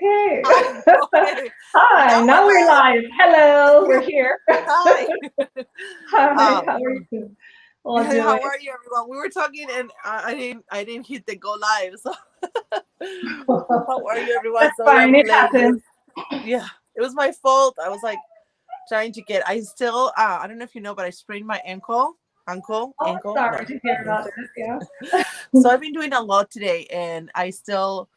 Okay. Hi. Okay. Hi, Now now we're we're live. live. Hello, we're here. Hi. Hi, how Um. are you all doing? How are you, everyone? We were talking, and I didn't hit the go live. So, how are you, everyone? That's Sorry, fine, I'm it late. happens. Yeah, it was my fault. I was like trying to get. I still. I don't know if you know, but I sprained my ankle. Ankle. Oh, Ankle. No. sorry to hear about this, yeah. So I've been doing a lot today, and I still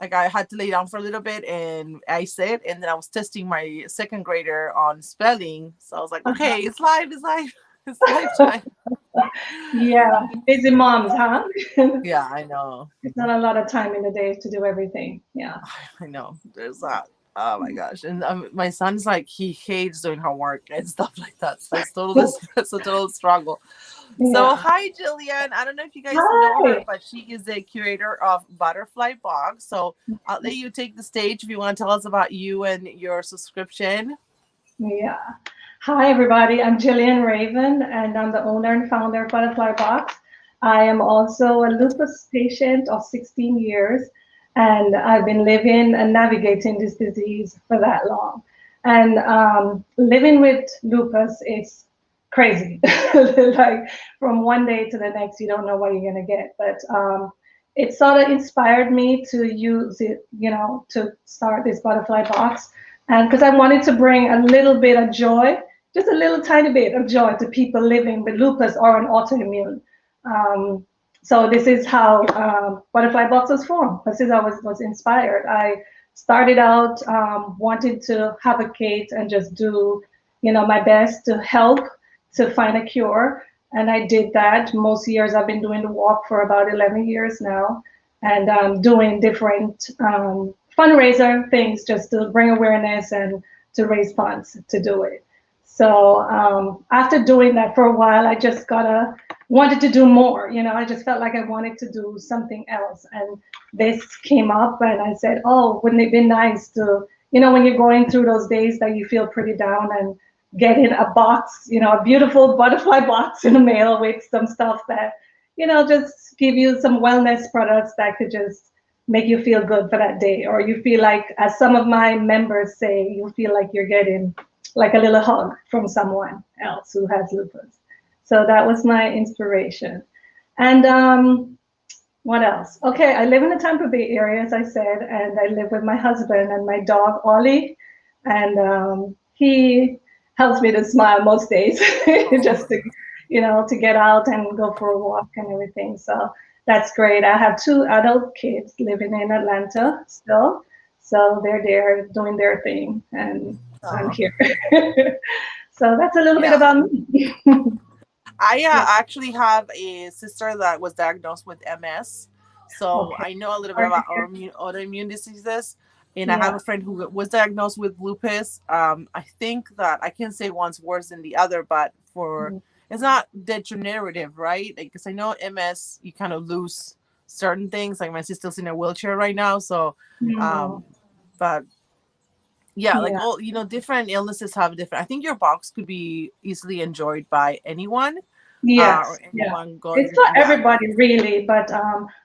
like I had to lay down for a little bit and I said, and then I was testing my second grader on spelling. So I was like, okay, it's live, it's live, it's live time. Yeah, busy moms, huh? Yeah, I know. It's not a lot of time in the day to do everything. Yeah. I know. There's that. Oh my gosh. And my son's like, he hates doing homework and stuff like that. So it's total, it's a total struggle. So, Yeah. hi, Jillian. I don't know if you guys know her, Hi. but she is the curator of Butterfly Box. So, I'll let you take the stage if you want to tell us about you and your subscription. Yeah. Hi, everybody. I'm Jillian Raven, and I'm the owner and founder of Butterfly Box. I am also a lupus patient of 16 years, and I've been living and navigating this disease for that long. And living with lupus is crazy. Like from one day to the next, you don't know what you're going to get. But it sort of inspired me to use it, to start this Butterfly Box and because I wanted to bring a little bit of joy, just a little tiny bit of joy to people living with lupus or an autoimmune. Um, so this is how Butterfly Box was formed. This is how I was inspired. I started out wanting to advocate and just do, my best to help to find a cure. And I did that. Most years I've been doing the walk for about 11 years now and doing different fundraiser things just to bring awareness and to raise funds to do it. So after doing that for a while, I just wanted to do more. I just felt like I wanted to do something else, and this came up, and I said, "Oh, wouldn't it be nice to, when you're going through those days that you feel pretty down and getting a box, a beautiful butterfly box in the mail with some stuff that, just give you some wellness products that could just make you feel good for that day, or you feel like, as some of my members say, you feel like you're getting like a little hug from someone else who has lupus. So that was my inspiration. And what else? Okay, I live in the Tampa Bay area, as I said, and I live with my husband and my dog Ollie, and he helps me to smile most days, just to, to get out and go for a walk and everything. So that's great. I have two adult kids living in Atlanta still, so they're there doing their thing, and I'm Oh, here. So that's a little bit yeah. about me. I Yeah. actually have a sister that was diagnosed with MS. So Okay. I know a little bit Sorry to about hear. autoimmune diseases. And I have Yeah. a friend who was diagnosed with lupus. I think that I can say one's worse than the other, but for it's not degenerative, right? Like, because I know MS, you kind of lose certain things. Like my sister's in a wheelchair right now. So, Mm, um, but yeah, like yeah. all, different illnesses have different. I think your box could be easily enjoyed by anyone, or Yes, yeah. anyone going It's through. for Yeah, everybody really, but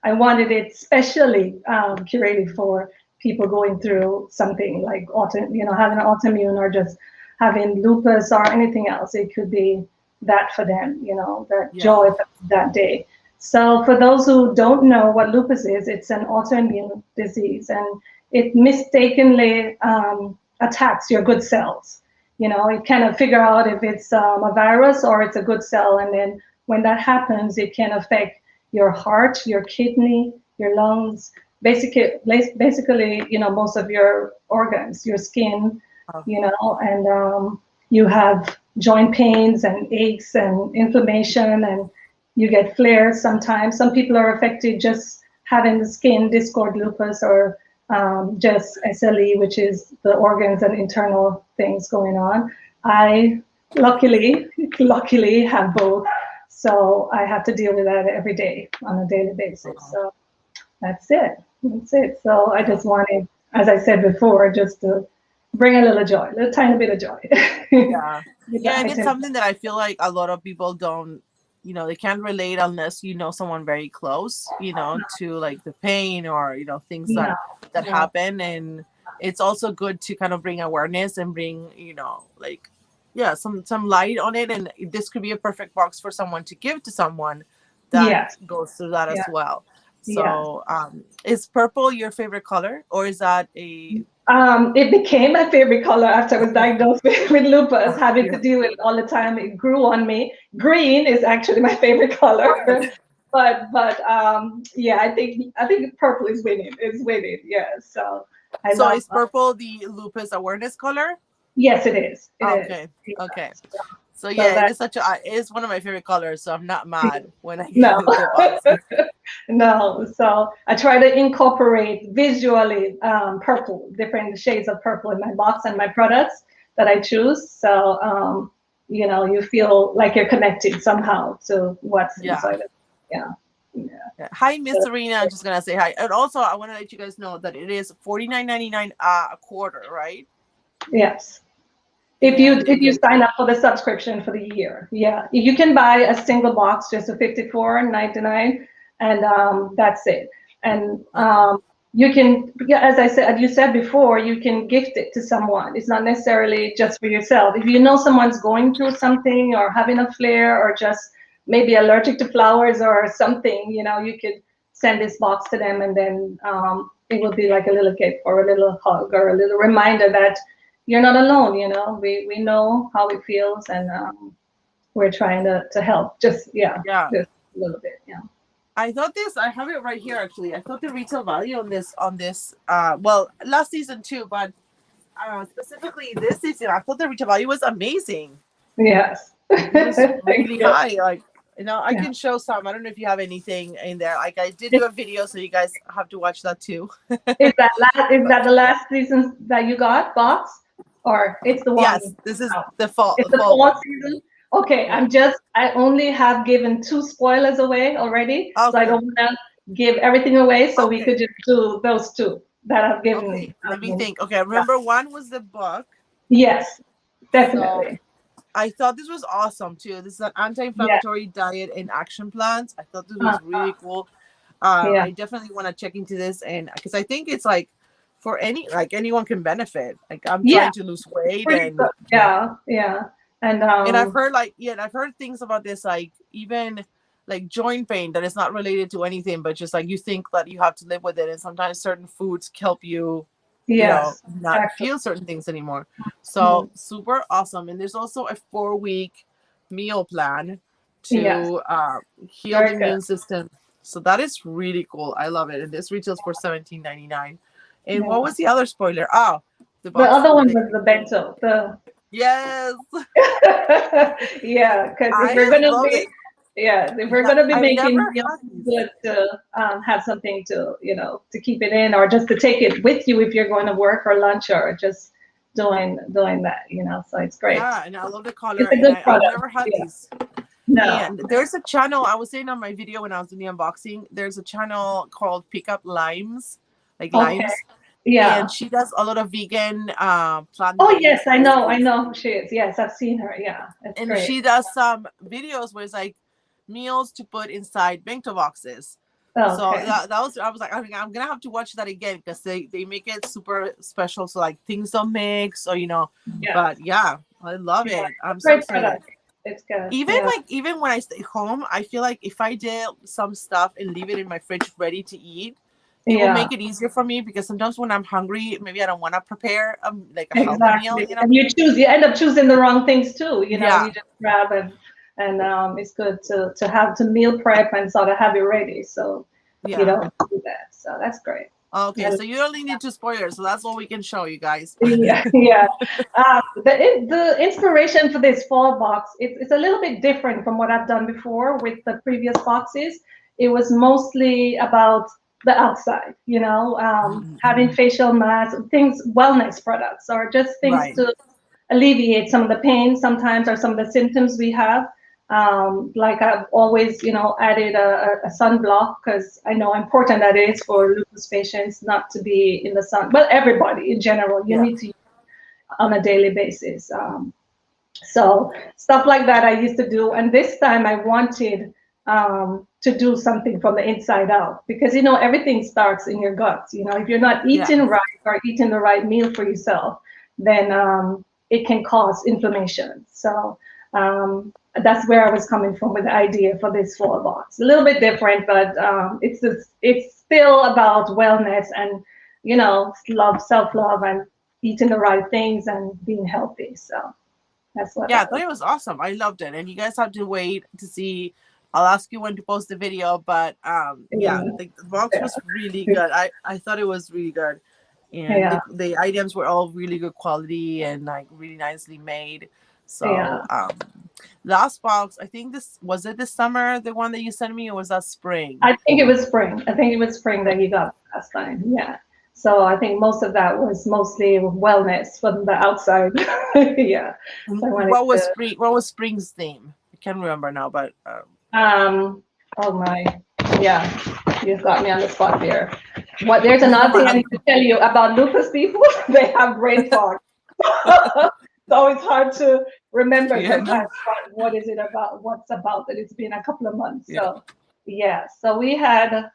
I wanted it specially curated for people going through something like having an autoimmune or just having lupus or anything else. It could be that for them, that yeah. joy for that day. So for those who don't know what lupus is, it's an autoimmune disease, and it mistakenly attacks your good cells. It kind of figure out if it's a virus or it's a good cell, and then when that happens, it can affect your heart, your kidney, your lungs, basically, most of your organs, your skin, Oh, and you have joint pains and aches and inflammation, and you get flares sometimes. Some people are affected just having the skin discord lupus, or just SLE, which is the organs and internal things going on. I luckily have both, so I have to deal with that every day on a daily basis. oh, So that's it. That's it. So I yeah, just wanted, as I said before, just to bring a little joy, a little tiny bit of joy. yeah, With the yeah. And it's items. something that I feel like a lot of people don't. you know, they can't relate unless you know someone very close, you know, to like the pain or, you know, things Yeah. that Yeah. happen. And it's also good to kind of bring awareness and bring, you know, like, yeah, some light on it. And this could be a perfect box for someone to give to someone that Yes. goes through that Yeah. as well. Yes. So is purple your favorite color, or is that a It became my favorite color after I was diagnosed with lupus, having yeah. to do it all the time. It grew on me. Green is actually my favorite color, but yeah, I think purple is winning. It's winning. Yeah. So I So love. is purple the lupus awareness color? Yes, it is. It is. Okay. Okay. Yes. So So yeah, it that is such a it is one of my favorite colors. So I'm not mad when I no. get the box. No, so I try to incorporate visually purple, different shades of purple in my box and my products that I choose. So, you feel like you're connected somehow to what's Yeah. inside of it. Yeah. Yeah. Yeah. Hi, Miss So, Serena. I'm just gonna say hi, and also I want to let you guys know that it is $49.99 a quarter, right? yes. If you And if you again, sign up for the subscription for the year, yeah, you can buy a single box just for 54.99, and that's it. And okay, you can, yeah, as I said, you said before, you can gift it to someone. It's not necessarily just for yourself. If you know someone's going through something or having a flare or just maybe allergic to flowers or something, you could send this box to them, and then it will be like a little gift or a little hug or a little reminder that you're not alone. We know how it feels, and we're trying to help. Just yeah, yeah. just a little bit. Yeah. I thought this. I have it right here actually. I thought the retail value on this. Well, last season too, but specifically this season, I thought the retail value was amazing. Yes. It was Thank really you. high. Like, you know, I Yeah. can show some. I don't know if you have anything in there. Like, I did Is, do a video, so you guys have to watch that too. is But that the last season that you got box, or it's the yes, one this is now? the It's the fall fall one. season. Okay, Yeah. I only have given two spoilers away already, so I Okay. don't want to give everything away. So we Okay. could just do those two that I've given. Okay. Let me think. Okay. Yeah. Remember, one was the book. Yes, So definitely. I thought this was awesome too. This is an Yeah. anti-inflammatory diet and action plans. I thought this Uh, was really cool. yeah. I definitely want to check into this, and because I think it's like for anyone can benefit. Like, I'm Yeah. trying to lose weight, Pretty good. Yeah. Yeah. And and I've heard like, yeah, and I've heard things about this, like even like joint pain that is not related to anything, but just like you think that you have to live with it, and sometimes certain foods help you, you know, yes, not actually. feel certain things anymore. Mm, So super awesome. And there's also a 4-week meal plan yes. to heal the Very good. immune system. So that is really cool. I love it. And this retails for $17.99. And what Yeah. was the other spoiler? Oh, the The box other for one the was the bento. The yes. yeah, because if we're I gonna love be it. yeah, if we're Yeah, gonna be I've making never meals, had it's these. good to have something to to keep it in, or just to take it with you if you're going to work or lunch, or just doing that. So it's great. Yeah, and I love the color, It's a and good I've product. never had Yeah. these. No. And there's a channel I was saying on my video when I was doing the unboxing. There's a channel called Pick Up Limes, like Okay. limes, and Yeah. she does a lot of vegan, Oh yes, plant-based I know. I recipes, know who she is. Yes, I've seen her. Yeah, it's and great. she does some videos where it's like meals to put inside bento boxes. So Okay. that was, I was like, I'm gonna have to watch that again because they make it super special, so like things don't mix, or Yeah. but yeah, I love Yeah. it. I'm so Great excited. product. It's good. Even Yeah. like, even when I stay home, I feel like if I did some stuff and leave it in my fridge ready to eat, it will Yeah. make it easier for me, because sometimes when I'm hungry, maybe I don't want to prepare like a healthy meal, Exactly. And you end up choosing the wrong things too. Yeah. You just grab and it's good to have to meal prep and sort of have it ready. So you Yeah. don't do that. So that's great. Okay, And so you only need 2 spoilers, so that's all we can show you guys. yeah, yeah. The inspiration for this fall box, it's a little bit different from what I've done before with the previous boxes. It was mostly about the outside, having facial masks, things, wellness products, or just things Right. to alleviate some of the pain sometimes, or some of the symptoms we have. Like I've always, added a sunblock, because I know how important that is for lupus patients not to be in the sun. Well, everybody in general, you Yeah. need to use on a daily basis. So stuff like that I used to do. And this time I wanted to do something from the inside out, because everything starts in your guts. If you're not Yeah. eating right or eating the right meal for yourself, then it can cause inflammation. So that's where I was coming from with the idea for this fall box. A little bit different, but it's still about wellness and love, self-love, and eating the right things and being healthy. So that's what Yeah, I that thought was. it was awesome. I loved it. And you guys have to wait to see. I'll ask you when to post the video, but yeah, Yeah, the box yeah, was really good. I thought it was really good. And yeah, the items were all really good quality and like really nicely made. So yeah. last box, I think this was it this summer, the one that you sent me, or was that spring? I think it was spring. I think it was spring that you got last time. Yeah. So I think most of that was mostly wellness from the outside. Yeah. So I wanted to. What was spring's theme? I can't remember now, but Oh my. Yeah. You've got me on the spot there. There's I know another my thing I need husband. to tell you about lupus people. They have brain fog. So it's hard to remember Yeah, sometimes what is it about, what's about that. It's been a couple of months. yeah. So yeah, so we had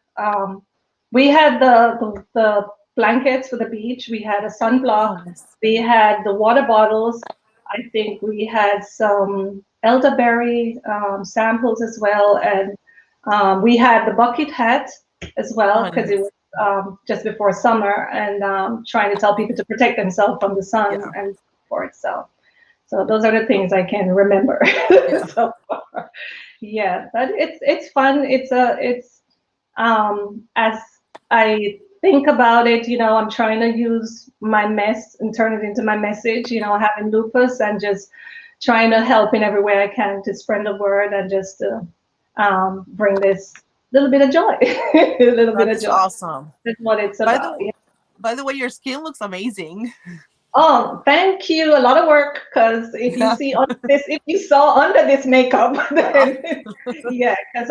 the blankets for the beach, we had a sunblock, Oh, nice. we had the water bottles. I think we had some elderberry samples as well, and we had the bucket hat as well, Oh, because it nice. was just before summer, and trying to tell people to protect themselves from the sun Yeah, and so forth. So those are the things I can remember yeah. so far. Yeah, but it's fun. It's as I think about it, I'm trying to use my mess and turn it into my message. Having lupus and just trying to help in every way I can to spread the word and just to bring this little bit of joy, a little bit That of is joy. awesome. That's what it's By about. the by the way, your skin looks amazing. Oh, thank you. A lot of work, because Yeah. if you saw under this makeup, then yeah, because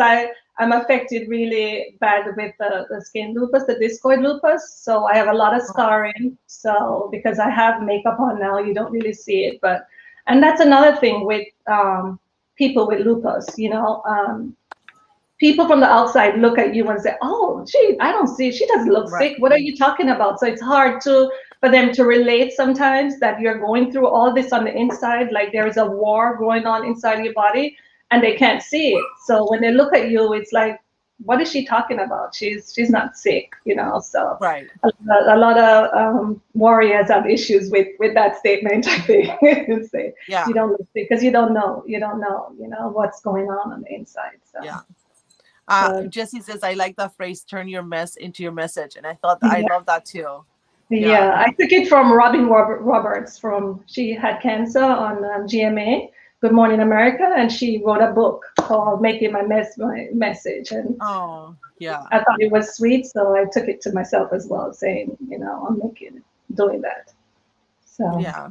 I'm affected really bad with the skin lupus, the discoid lupus. So I have a lot of scarring. So because I have makeup on now, you don't really see it. And that's another thing with people with lupus. People from the outside look at you and say, "Oh, gee, I don't see. She doesn't look Right. sick. What are you talking about?" So it's hard for them to relate sometimes that you're going through all this on the inside, like there is a war going on inside your body, and they can't see it. So when they look at you, it's like, "What is she talking about? She's not sick." So Right. a lot of warriors have issues with that statement. I think say Yeah. you don't look sick because you don't know what's going on the inside. So. Yeah. So Jesse says I like that phrase, turn your mess into your message. And I thought I yeah, love that too. Yeah. yeah. I took it from Robin Roberts. She had cancer on GMA, Good Morning America, and she wrote a book called "Making My Message." And Oh, yeah. I thought it was sweet, so I took it to myself as well, saying, I'm doing that. So Yeah.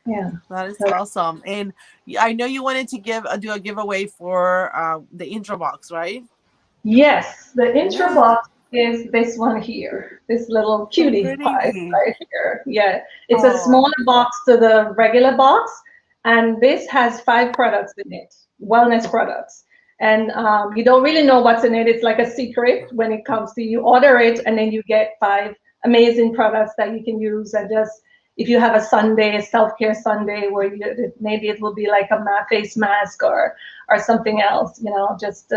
yeah. That is So awesome. And I know you wanted to do a giveaway for the intro box, right? yes, the intro Yeah. box is this one here, this little So cutie pie pretty. right here. Yeah, it's a Oh, smaller box to the regular box, and this has 5 products in it, wellness products. And you don't really know what's in it. It's like a secret when it comes to you order it, and then you get 5 amazing products that you can use. And just if you have a Sunday, a self-care Sunday, where maybe it will be like a face mask or something else, just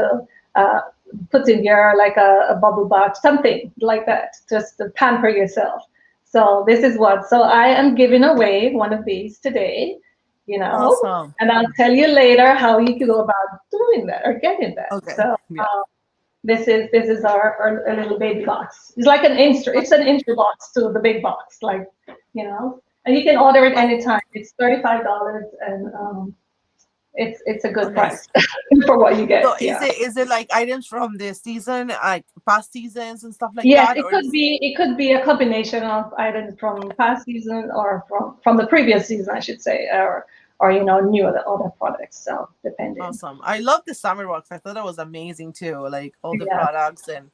uh, put in your like a bubble bath, something like that, just to pamper yourself. So this is what. So I am giving away one of these today, awesome. and I'll tell you later how you can go about doing that or getting that. Okay. So Yeah. this is our little baby box. It's like it's an intro box to the big box, like and you can order it But anytime. It's $35, and it's a oh, good nice. price for what you So get. Yeah. is it like items from this season, like past seasons and stuff like Yes, that, it or could is be it could be a combination of items from past season or from the previous season, I should say, or new other products. So depending. awesome? I love the summer box. I thought that was amazing too. Like all the Yeah, products and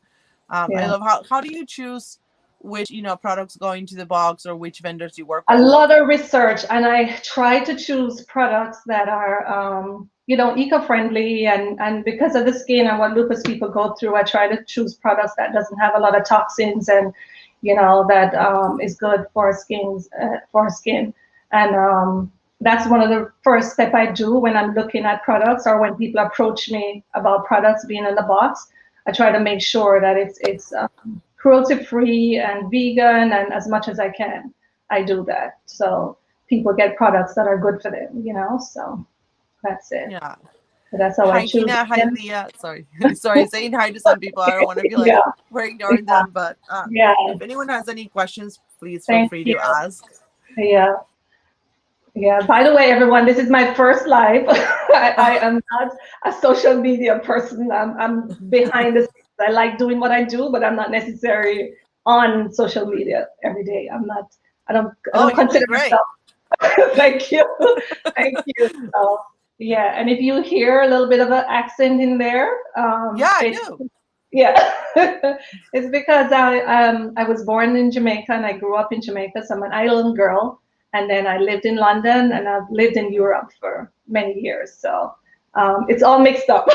I yeah. love how do you choose? which products go into the box or which vendors you work A with? lot of research, and I try to choose products that are, eco-friendly, and because of the skin and what lupus people go through, I try to choose products that doesn't have a lot of toxins, and that is good for skin. And that's one of the first step I do when I'm looking at products, or when people approach me about products being in the box. I try to make sure that it's cruelty-free and vegan, and as much as I can, I do that. So people get products that are good for them. So that's it. Yeah. So that's how I Hi, choose Tina. Hi, them. Leah. Sorry. Sorry, saying hi to some people. I don't want to be like Yeah, we're ignoring them, but yeah. if anyone has any questions, please feel Thank free you. to ask. Yeah. Yeah. By the way, everyone, this is my first live. I am not a social media person. I'm behind the scenes. I like doing what I do, but I'm not necessarily on social media every day. I'm not. I don't. I Oh, don't you're doing consider great. myself. Thank you. Thank you. So, yeah. And if you hear a little bit of an accent in there, Yeah, I do. yeah, it's because I was born in Jamaica and I grew up in Jamaica, so I'm an island girl. And then I lived in London and I've lived in Europe for many years. So it's all mixed up.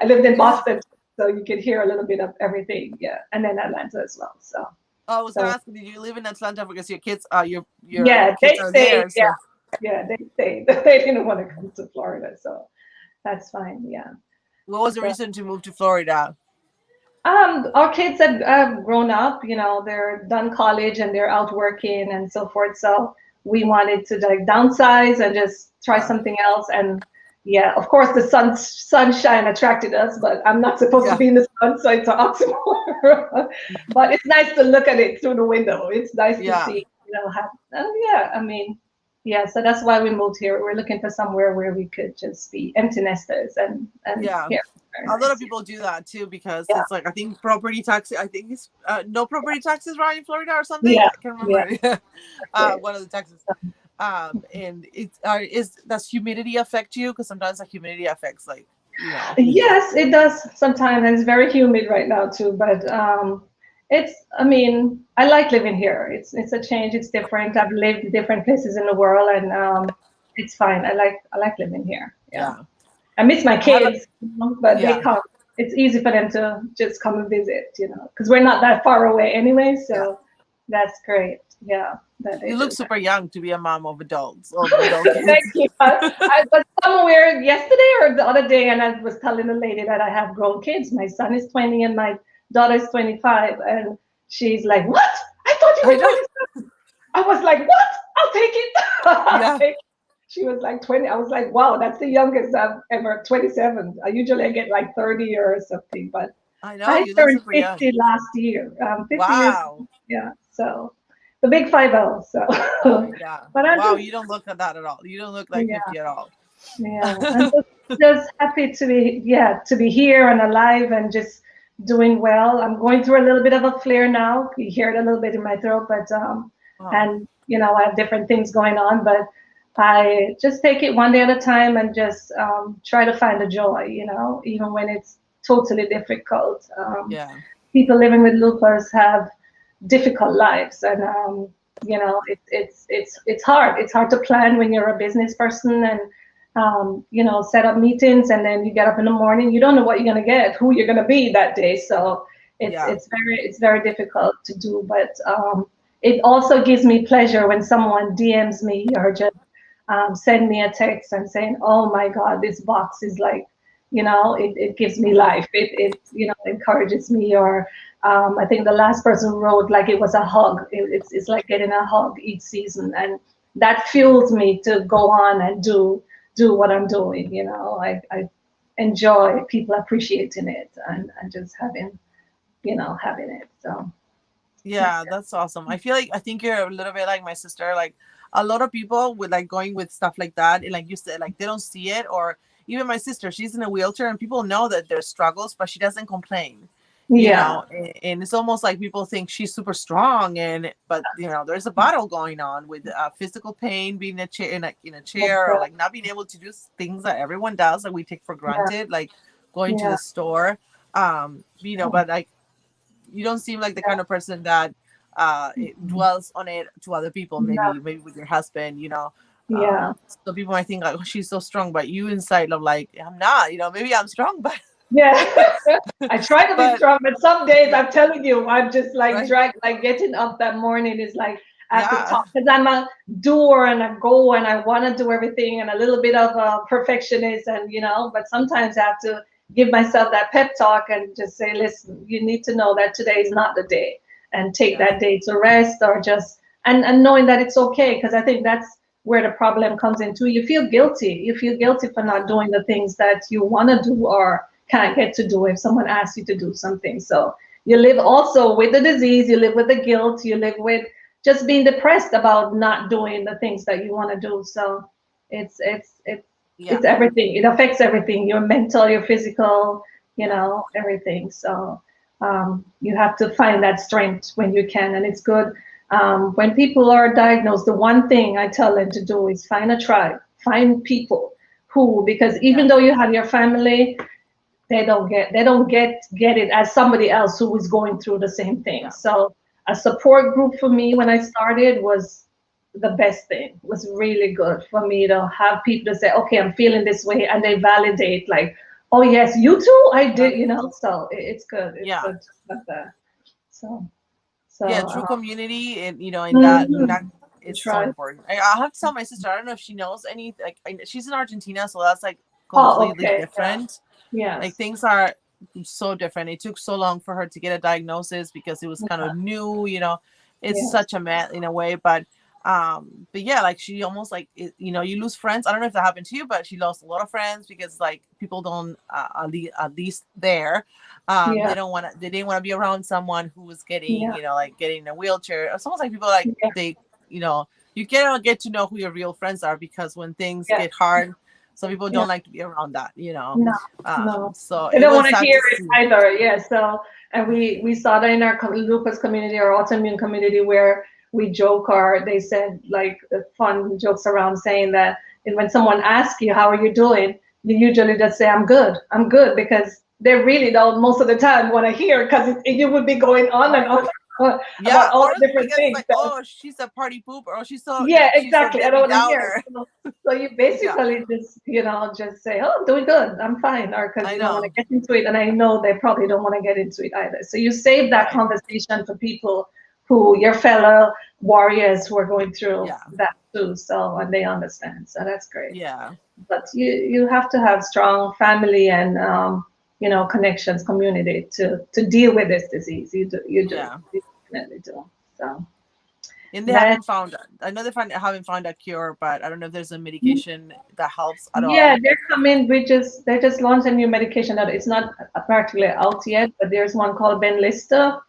I lived in Yeah. Boston, so you could hear a little bit of everything. Yeah, and then Atlanta as well. So Oh, I was gonna so ask, did you live in Atlanta because your kids yeah, kids they are stayed. there? Yeah, So yeah, they stayed. They didn't want to come to Florida, so that's fine. Yeah. what was the So, reason to move to Florida? our kids have grown up, they're done college and they're out working and so forth. So we wanted to like downsize and just try Yeah. something else. And yeah, of course the sunshine attracted us, but I'm not supposed to Yeah. be in the sun, so it's an oxymoron. But it's nice to look at it through the window. It's nice to Yeah. see, yeah, I mean, yeah, so that's why we moved here. We're looking for somewhere where we could just be empty nesters, and Yeah. here, very A lot of nice. people do that too because Yeah, it's like I think property tax. I think it's no property taxes right in Florida or something. yeah, I can't yeah, remember. that's it. One of the taxes. And it's does humidity affect you? Because sometimes the humidity affects Yes, it does sometimes, and it's very humid right now too. But I mean, I like living here. It's a change. It's different. I've lived different places in the world, and it's fine. I like living here. Yeah, Yeah. I miss my I have a kids, but they yeah come. It's easy for them to just come and visit, because we're not that far away anyway. yeah. So that's great. Yeah, that they You look do. super young to be a mom of adult Thank kids. you. I was somewhere yesterday or the other day, and I was telling the lady that I have grown kids. My son is 20 and my daughter is 25. And she's like, "What? I thought you I were know. 27." I was like, "What? I'll take it." I'll Yeah, take it. She was like 20. I was like, "Wow, that's the youngest I've ever, 27." I usually get like 30 or something, but I know. I You look turned super young. 50 last year. 50 years. Wow. Yeah. So the big 50. So, Oh yeah. but I'm Wow. just, You don't look at that at all. You don't look like yeah. 50 at all. Yeah, I'm just happy to be, yeah, to be here and alive and just doing well. I'm going through a little bit of a flare now. You hear it a little bit in my throat, but Oh, and I have different things going on, but I just take it one day at a time and just try to find the joy, even when it's totally difficult. yeah. People living with lupus have difficult lives, and it's hard. It's hard to plan when you're a business person, and set up meetings, and then you get up in the morning, you don't know what you're going to get, who you're going to be that day. So it's Yeah. very difficult to do, but it also gives me pleasure when someone DMs me or just send me a text and saying, "Oh my God, this box is like," it gives me life. It encourages me. Or I think the last person wrote like it was a hug. It's like getting a hug each season, and that fuels me to go on and do what I'm doing. I enjoy people appreciating it, and just having it. So Yeah, that's it. that's awesome. I think you're a little bit like my sister. Like a lot of people with like going with stuff like that, and like you said, like they don't see it. Or even my sister, she's in a wheelchair, and people know that there's struggles, but she doesn't complain. Yeah, And it's almost like people think she's super strong, but there's a battle going on with physical pain, being in a chair, in a that's chair, or it. like not being able to do things that everyone does that we take for Yeah, granted, like going to yeah, the store. But like you don't seem like the kind of person that it dwells on it to other people, Yeah. maybe with your husband, Yeah. so people might think like, oh, she's so strong, but you inside of like, I'm not, maybe I'm strong, but Yeah. I try to be but strong, but some days yeah, I'm telling you, I'm just like right, dragged, like getting up that morning is like at the yeah, top because I'm a doer and a go and I want to do everything and a little bit of a perfectionist and but sometimes I have to give myself that pep talk and just say, listen, you need to know that today is not the day and take yeah, that day to rest or just and knowing that it's okay because I think that's where the problem comes into. You feel guilty. You feel guilty for not doing the things that you want to do or can't get to do if someone asks you to do something. So you live also with the disease, you live with the guilt, you live with just being depressed about not doing the things that you want to do. So yeah, it's everything. It affects everything, your mental, your physical, yeah, everything. So you have to find that strength when you can, and it's good. When people are diagnosed, the one thing I tell them to do is find a tribe, find people who, because even yeah, though you have your family, they don't get it as somebody else who was going through the same thing. yeah, So a support group for me when I started was the best thing. It was really good for me to have people to say, okay, I'm feeling this way, and they validate like, oh yes, you too, I did, so it's good. It's yeah. good to have that. So so Yeah, true community, and in mhm, that is so try. important. I have to tell my sister. I don't know if she knows any. Like, she's in Argentina, so that's like Oh, completely okay, yeah, different. Like, yes, things are so different. It took so long for her to get a diagnosis because it was kind yeah, of new. It's yes, such a mess in a way, but yeah, like she almost like you lose friends. I don't know if that happened to you, but she lost a lot of friends because like people don't at least there yeah, they didn't want to be around someone who was getting yeah, like getting in a wheelchair. It's almost like people like yeah, they you know you cannot get to know who your real friends are because when things yeah, get hard, some people yeah. don't like to be around that. No, no. So They it don't was want to sad hear to it see. either. Yeah. So, and we saw that in our lupus community or autoimmune community where we joke or they said like fun jokes around saying that and when someone asks you, how are you doing? You usually just say, I'm good, because they really don't most of the time want to hear because you would be going on and Right. on Yeah, about all or the different because it's things. like, oh, she's a party pooper, or she's so Yeah, she's a exactly. I Debbie don't want to hear. Downer. So you Yeah, basically just say, "Oh, I'm doing good. I'm fine," or because I you don't want to know. get into it, and I know they probably don't want to get into it either. So you save that Right. conversation for people who your fellow warriors who are going through Yeah. that too. So and they understand. So that's great. Yeah. But you have to have strong family and connections, community to deal with this disease. Yeah. You definitely do. So And they that. haven't found. I know haven't found a cure, but I don't know if there's a medication that helps at Yeah, all. they're coming. They just launched a new medication that it's not practically out yet, but there's one called Benlysta.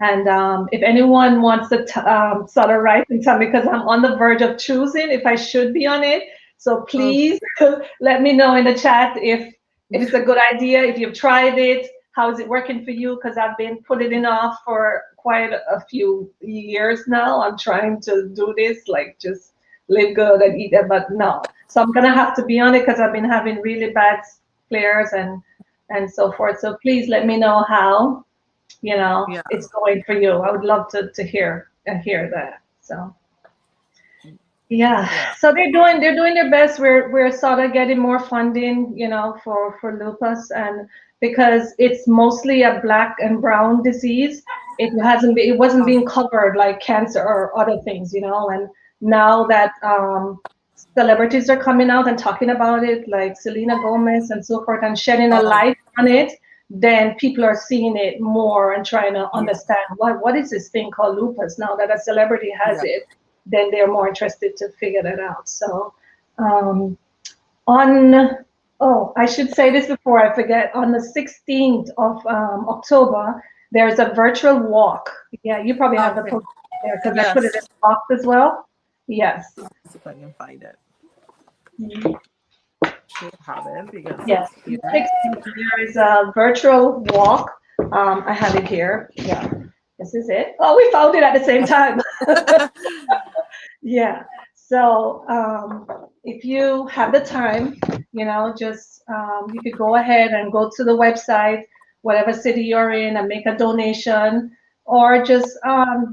And if anyone wants to sort of write and tell me, because I'm on the verge of choosing if I should be on it. So Oh, please let me know in the chat if it's a good idea, if you've tried it, how is it working for you? Because I've been putting it off for quite a few years now. I'm trying to do this, like just live good and eat it, but no. So I'm gonna have to be on it because I've been having really bad flares and so forth. So please let me know how yeah. it's going for you. I would love to hear that. So yeah, Yeah. so they're doing their best. We're sort of getting more funding, for lupus, and because it's mostly a black and brown disease, it wasn't Oh, being covered like cancer or other things, and now that celebrities are coming out and talking about it, like Selena Gomez and so forth, and shedding a oh, light on it, then people are seeing it more and trying to yeah. understand what is this thing called lupus. Now that a celebrity has Yeah. it, then they're more interested to figure that out. So um, on I should say this before I forget. On the 16th of October, there's a virtual walk. Yeah, you probably Oh, have the okay. post there because I put it in Yes. the box as well. Yes. Let's see if I can find it. Mhm. Should have it because Yes. it's here. 16th, there is a virtual walk. I have it here. Yeah. This is it. Oh, we found it at the same time. Yeah. So if you have the time, just you could go ahead and go to the website, whatever city you're in, and make a donation or just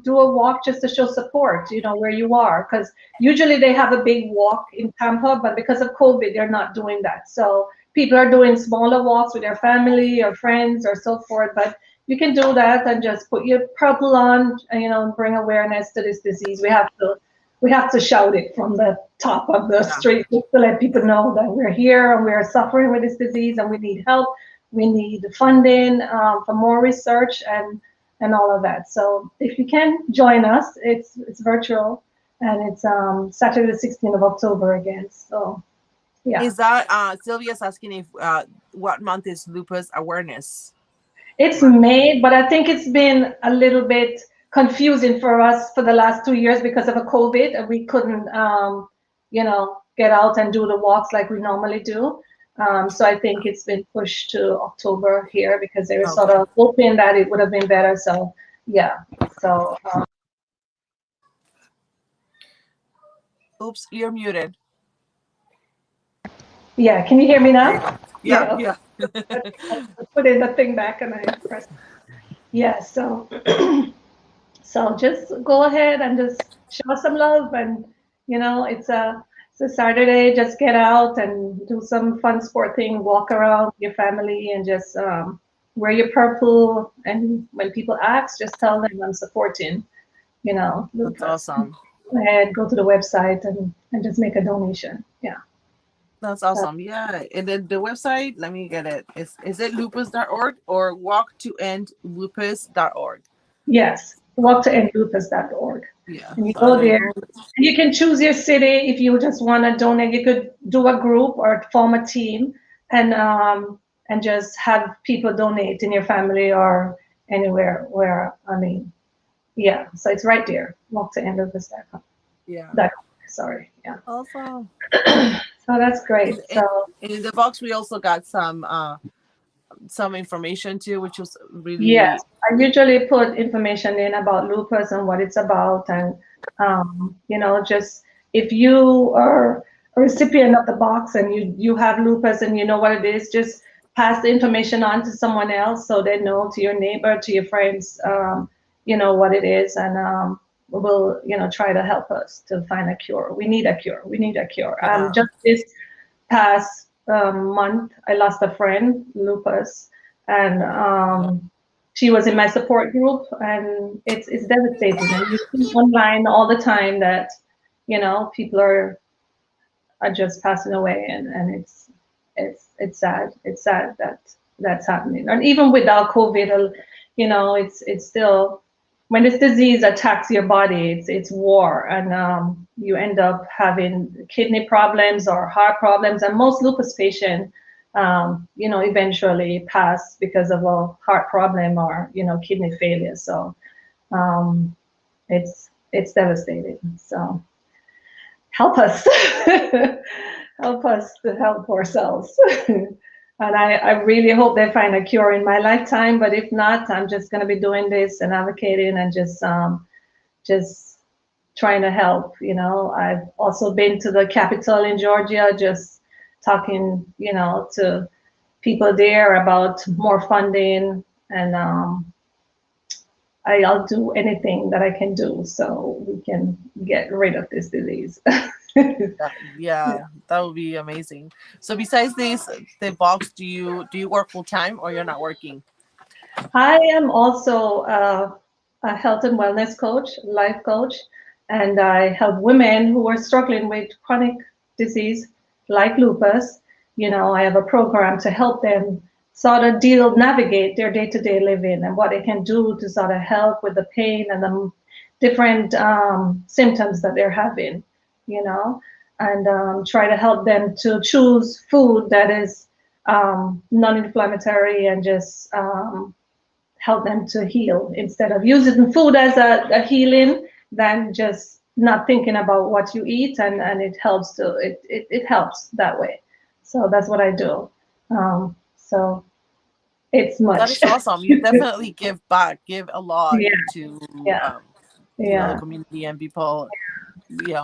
do a walk just to show support, where you are. Because usually they have a big walk in Tampa, but because of COVID, they're not doing that. So people are doing smaller walks with their family or friends or so forth. But you can do that and just put your purple on, and bring awareness to this disease. We have to shout it from the top of the Yeah. street to let people know that we're here and we're suffering with this disease and we need help. We need funding for more research and all of that. So if you can join us, it's virtual, and it's Saturday the 16th of October again. So yeah, Is that Sylvia's asking if what month is lupus awareness it's month? May, but I think it's been a little bit confusing for us for the last 2 years because of a COVID, and we couldn't, get out and do the walks like we normally do. So I think it's been pushed to October here because they were sort Okay. of hoping that it would have been better. So yeah, so Oops, you're muted. yeah. Can you hear me There you now? go. Yeah, yeah. I put in the thing back and I pressed. Yeah. So so just go ahead and just show some love, and it's a Saturday. Just get out and do some fun sport thing. Walk around with your family and just wear your purple. And when people ask, just tell them I'm supporting. That's Lupus. awesome. Go ahead, go to the website and just make a donation. Yeah. That's So, awesome. Yeah. And then the website, let me get it. Is it lupus.org or walktoendlupus.org? yes, walktoendlupus.org. Yeah. And you So I'm go gonna there. go. You can choose your city if you just want to donate. You could do a group or form a team and just have people donate in your family or anywhere where, yeah. So it's right there. Walk to endofus.com. Yeah. Sorry. Yeah. Awesome. So that's great. And, So and in the box we also got some information too, which was yes, really I usually put information in about lupus and what it's about, and just if you are a recipient of the box and you have lupus and you know what it is, just pass the information on to someone else so they know, to your neighbor, to your friends, what it is, and we'll try to help us to find a cure. We need a cure. We need a cure. yeah. Just this past month, I lost a friend, lupus, and she was in my support group, and it's devastating. And you see online all the time that people are just passing away, and it's sad. It's sad that that's happening. And even without COVID, it's still, when this disease attacks your body, it's war, and you end up having kidney problems or heart problems. And most lupus patients, eventually pass because of a heart problem or kidney failure. So um, it's devastating. So help us, help us to help ourselves. And I really hope they find a cure in my lifetime. But if not, I'm just going to be doing this and advocating and just trying to help. I've also been to the Capitol in Georgia, just talking, to people there about more funding, and I'll do anything that I can do so we can get rid of this disease. Yeah, that would be amazing. So besides this, the box, do you work full time or you're not working? I am also a health and wellness coach, life coach, and I help women who are struggling with chronic disease like lupus. I have a program to help them sort of navigate their day-to-day living and what they can do to sort of help with the pain and the different symptoms that they're having, and try to help them to choose food that is non-inflammatory and just help them to heal instead of using food as a healing, than just not thinking about what you eat, and it helps it helps that way. So that's what I do. So it's That much. is awesome. You definitely give back, give a lot Yeah, to yeah, the yeah, community and people.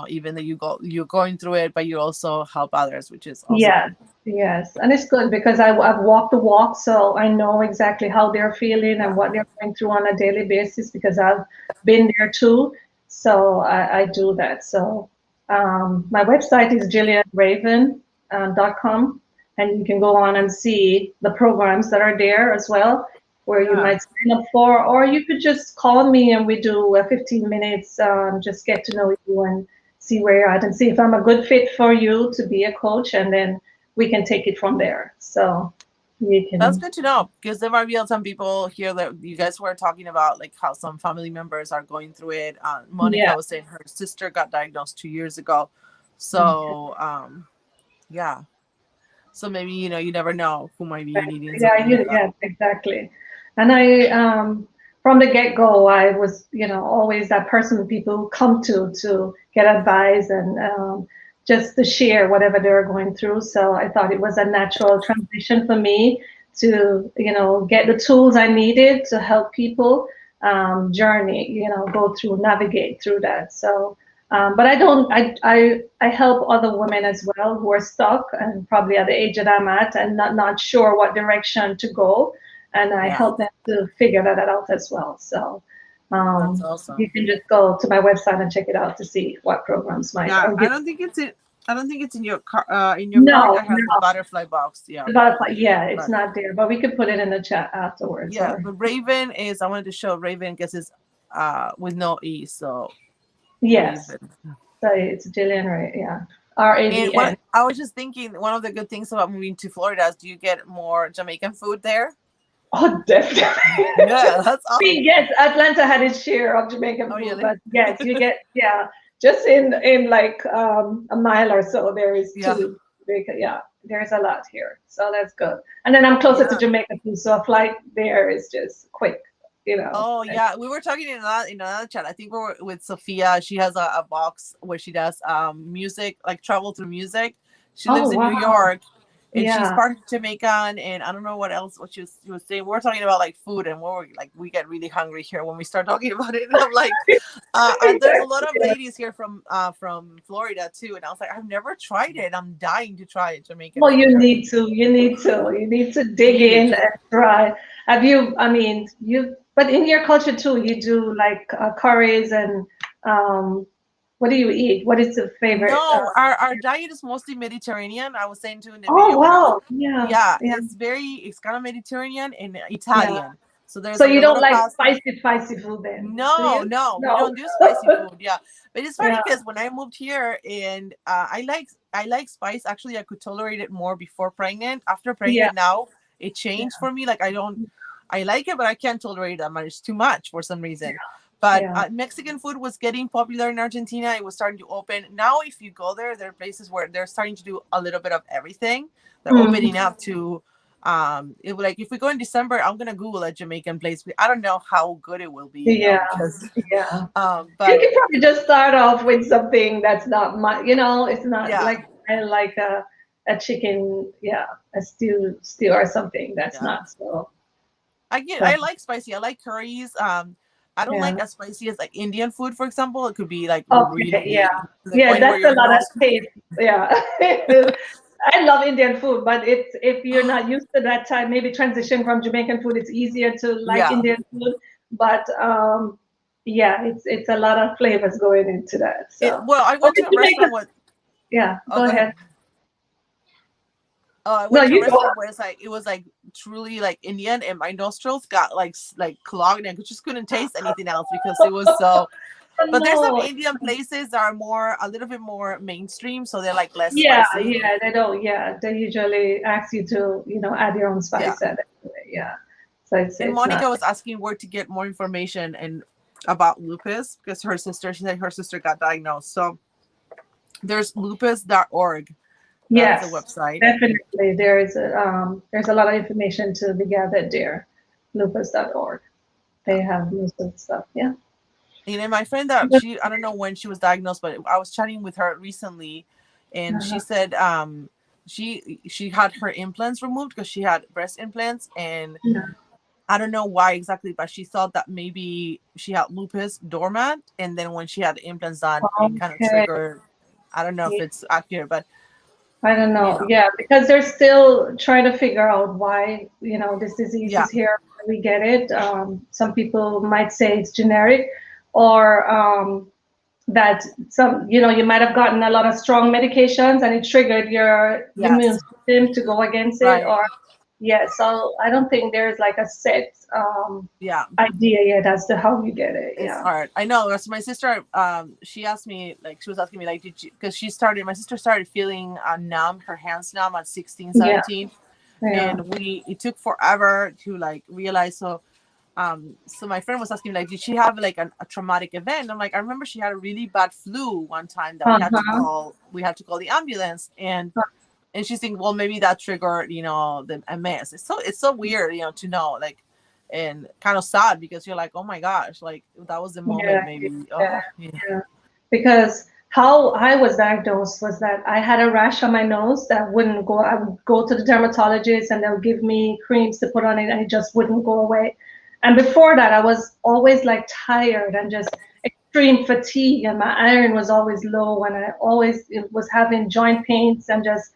even that you're going through it, but you also help others, which is also Yeah, yes. And it's good because I've walked the walk, so I know exactly how they're feeling and what they're going through on a daily basis because I've been there too. So I do that. So my website is jillianraven.com, and you can go on and see the programs that are there as well, where you might sign up for, or you could just call me and we do a 15 minutes, just get to know you and see where you're at and see if I'm a good fit for you to be a coach, and then we can take it from there. So you can. That's good to know, because there might be some people here that you guys were talking about, like how some family members are going through it. Monica was saying her sister got diagnosed 2 years ago. So, yeah. So maybe, you never know who might be needing something like that. Yeah, exactly. And I, from the get-go, I was, always that person people come to get advice and just to share whatever they're going through. So I thought it was a natural transition for me to, get the tools I needed to help people journey, go through, navigate through that. So, but I help other women as well who are stuck and probably at the age that I'm at and not sure what direction to go. And I help them to figure that out as well. So That's awesome. you can just go to my website and check it out to see what programs might. Yeah, I don't think it's in your card. No, Card, it has the butterfly box. Yeah. The butterfly, it's not there, but we could put it in the chat afterwards. Yeah, but Raven is. I wanted to show Raven because it's with no E. So yes, Raven. so it's Jillian, right? Yeah, RAVN. I was just thinking, one of the good things about moving to Florida is, do you get more Jamaican food there? Oh, definitely. Yeah, that's awesome. Yes, Atlanta had its share of Jamaican food, really? but yes, you get just in like a mile or so there is two. There's a lot here, so that's good. And then I'm closer to Jamaica too, so a flight there is just quick. Oh yeah, we were talking in another chat. I think we were with Sophia. She has a box where she does music, like travel through music. She lives in New York, and she's part Jamaican, and I don't know what else. What she was saying. We're talking about like food, and we get really hungry here when we start talking about it. And I'm like, and there's a lot of ladies here from Florida too, and I was like, I've never tried it. I'm dying to try it, Jamaican. Well, you need to dig in and try. Have you? I mean, but in your culture too, you do like curries and what do you eat? What is the favorite? No, our diet is mostly Mediterranean. I was saying too in the video. Oh wow! Yeah, it's kind of Mediterranean and Italian. Yeah. So there's. So you don't like spicy food then? No, we don't do spicy food. Yeah, but it's funny because when I moved here and I like spice. Actually, I could tolerate it more before pregnant. After pregnant, now it changed for me. Like I like it, but I can't tolerate it that much. It's too much for some reason. Yeah. But Mexican food was getting popular in Argentina. It was starting to open. Now, if you go there are places where they're starting to do a little bit of everything. They're opening up to, if we go in December, I'm gonna Google a Jamaican place. I don't know how good it will be. But you can probably just start off with something that's not much. It's not like a chicken, a stew or something that's not so. I like spicy. I like curries. I don't like as spicy as like Indian food, for example. It could be like really, that's a lot of taste. Yeah. I love Indian food, but if you're not used to that type, maybe transition from Jamaican food, it's easier to like Indian food. But it's a lot of flavors going into that. So I went to a restaurant with. Go ahead. I went to a restaurant where it was like truly like Indian, and my nostrils got like clogged, and I just couldn't taste anything else because it was so. But there's some Indian places that are a little bit more mainstream, so they're like less spicy. They don't. They usually ask you to add your own spice. So and Monica was asking where to get more information and about lupus because she said her sister got diagnosed. So there's lupus.org. That's the website. Definitely. There's a lot of information to be gathered there. Lupus.org. They have most of the stuff. Yeah. And then my friend I don't know when she was diagnosed, but I was chatting with her recently, and she said she had her implants removed because she had breast implants, and I don't know why exactly, but she thought that maybe she had lupus dormant, and then when she had the implants done, it kind of Okay. triggered. I don't know if Yeah, it's accurate, but I don't you know. know, Yeah, because they're still trying to figure out why, this disease yeah, is here. We get it. Some people might say it's generic, or that you might have gotten a lot of strong medications and it triggered your immune yes, system to go against it. right, Or, yeah, so I don't think there's like a set yeah. idea yet as to how you get it. It's Yeah. hard. I know. So my sister, she asked me, like, she was asking me, like, did you, because my sister started feeling numb, her hands numb at 16, Yeah. 17, Yeah. and it took forever to like realize. So my friend was asking me, like, did she have like a traumatic event? I'm like, I remember she had a really bad flu one time that Uh-huh. we had to call the ambulance, and she's thinking, well, maybe that triggered, the MS. It's so weird, to know, like, and kind of sad because you're like, oh my gosh, like that was the Yeah. moment, maybe. Yeah. Oh, yeah, Yeah. Because how I was diagnosed was that I had a rash on my nose that wouldn't go. I would go to the dermatologist and they'll give me creams to put on it and it just wouldn't go away. And before that, I was always like tired and just extreme fatigue, and my iron was always low, and I always was having joint pains and just,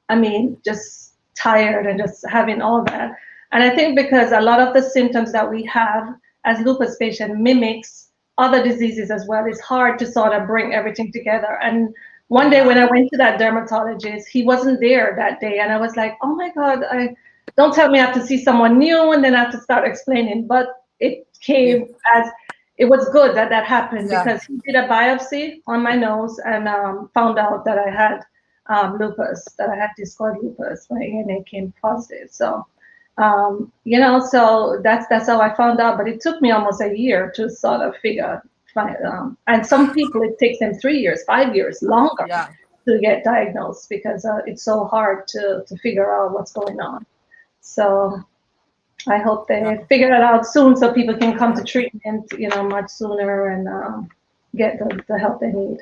I mean, just tired and just having all that. And I think because a lot of the symptoms that we have as lupus patient mimics other diseases as well, it's hard to sort of bring everything together. And one day when yeah, I went to that dermatologist, he wasn't there that day. And I was like, oh my God, I don't tell me I have to see someone new and then I have to start explaining. But it yeah, came as it was good that that happened yeah, because he did a biopsy on my nose and found out that I had lupus, that I had discoid lupus. My ANA came positive. So, so that's how I found out. But it took me almost a year to sort of and some people it takes them 3 years, 5 years, longer yeah. to get diagnosed because it's so hard to figure out what's going on. So I hope Yeah. they figure it out soon so people can come to treatment, much sooner and get the help they need.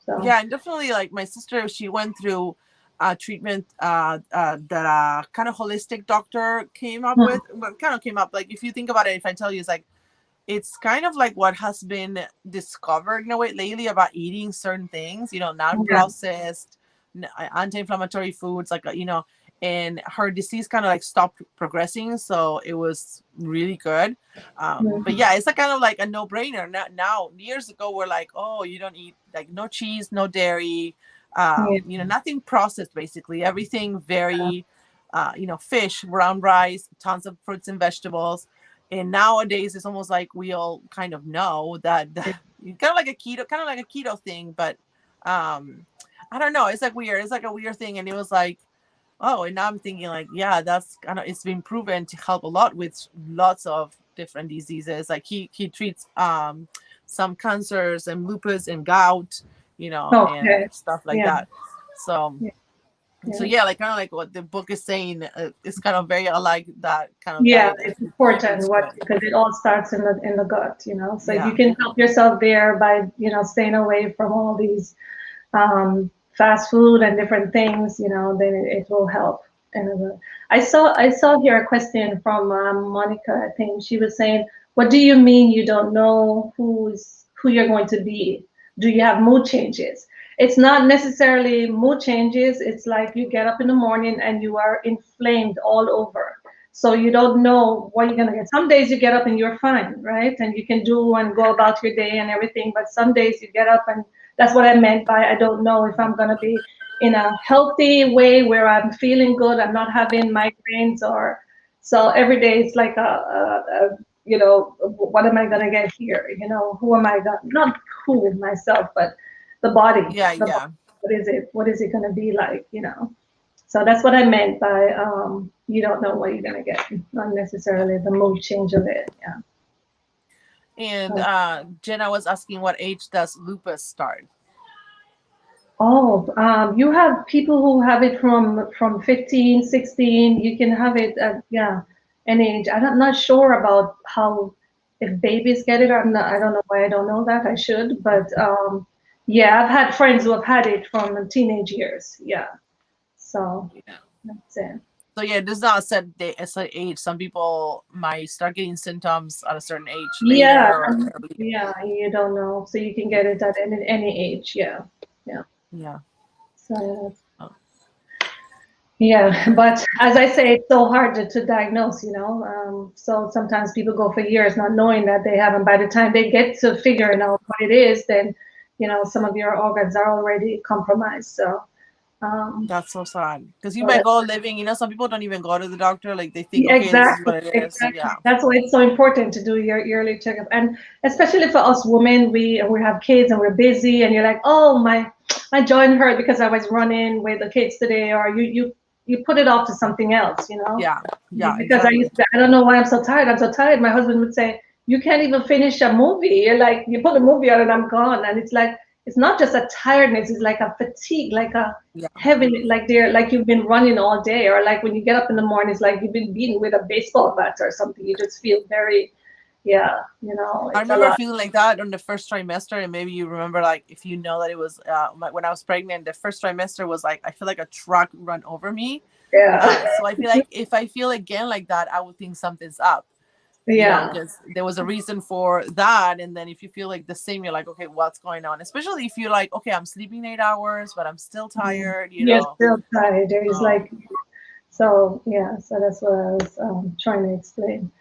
So. Yeah, and definitely, like my sister, she went through treatment that kind of holistic doctor came up with. But kind of came up, like, if you think about it, if I tell you, it's kind of like what has been discovered in a way lately about eating certain things, Yeah. non-processed, anti-inflammatory foods, like, and her disease kind of like stopped progressing. So it was really good. But Mhm. yeah, it's a kind of like a no-brainer. Now, years ago, we're like, oh, you don't eat, like, no cheese, no dairy, Yeah. nothing processed, basically. Everything very, fish, brown rice, tons of fruits and vegetables. And nowadays it's almost like we all kind of know that kind of like a keto thing, but I don't know, it's like weird, it's like a weird thing. And it was like, oh, and now I'm thinking, like, yeah, that's kind of, it's been proven to help a lot with lots of different diseases. Like he treats some cancers and lupus and gout, and Okay. stuff like Yeah. that. So Yeah. so Yeah. yeah, like kind of like what the book is saying, it's kind of very alike that kind of Yeah, diet that it's he important what prescribed. because it all starts in the gut. So if you Yeah, can help yourself there by staying away from all these fast food and different things, then it will help. And I saw here a question from Monica. I think she was saying, "What do you mean you don't know who you're going to be? Do you have mood changes?" It's not necessarily mood changes. It's like you get up in the morning and you are inflamed all over. So you don't know what you're gonna get. Some days you get up and you're fine, right? And you can do and go about your day and everything. But some days you get up and that's what I meant by I don't know if I'm gonna be in a healthy way where I'm feeling good. I'm not having migraines or so every day it's like what am I gonna get here? Who am I gonna not who myself, but the body. yeah, The body. yeah. What is it? What is it gonna be like? So that's what I meant by you don't know what you're gonna get, not Yeah. necessarily the mood change of it. Yeah. And So, Jenna was asking, what age does lupus start? oh, you have people who have it from 15, 16. You can have it at yeah, any age. I'm not sure about how if babies get it. I don't know why I don't know that. I should, but yeah, I've had friends who have had it from the teenage years. Yeah. So Yeah. that's it. So yeah, it does not set it's like age. Some people might start getting symptoms at a certain age Yeah, later or early. yeah, you don't know. So you can get it at any age. Yeah, yeah. Yeah. So Oh, yeah, but as I say, it's so hard to diagnose, you know. So sometimes people go for years not knowing that they have, and by the time they get to figuring out what it is, then, you know, some of your organs are already compromised. So, um, that's so sad. Because you so might go living, some people don't even go to the doctor. Like they think, yeah, okay, this is exactly, what it is. exactly. Yeah. That's why it's so important to do your yearly checkup, and especially for us women, we have kids and we're busy, and you're like, oh, my joint hurt because I was running with the kids today, or you put it off to something else, you know. Yeah. Yeah, Because exactly. I don't know why I'm so tired. I'm so tired. My husband would say, you can't even finish a movie. You're like, you put a movie on and I'm gone. And it's like, it's not just a tiredness. It's like a fatigue, like a Yeah. heavy, like you've been running all day, or like when you get up in the morning, it's like you've been beaten with a baseball bat or something. You just feel very, yeah, you know, I it's a remember lot. feeling like that on the first trimester, and maybe you remember, like, if you know that it was when I was pregnant, the first trimester was like I feel like a truck run over me. Yeah. So I feel like if I feel again like that, I would think something's up, Yeah. because there was a reason for that. And then if you feel like the same, you're like, okay, what's going on? Especially if you're like, okay, I'm sleeping 8 hours, but I'm still tired. You're still tired. There is So, like, so yeah, so that's what I was trying to explain.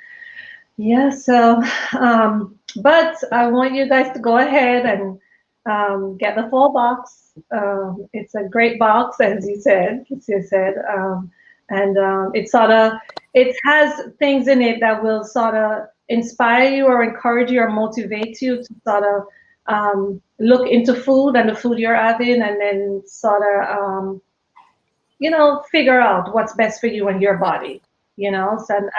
Yeah, so, but I want you guys to go ahead and get the full box. It's a great box, as you said, and it has things in it that will sort of inspire you or encourage you or motivate you to sort of look into food and the food you're having, and then sort of figure out what's best for you and your yeah. body, So,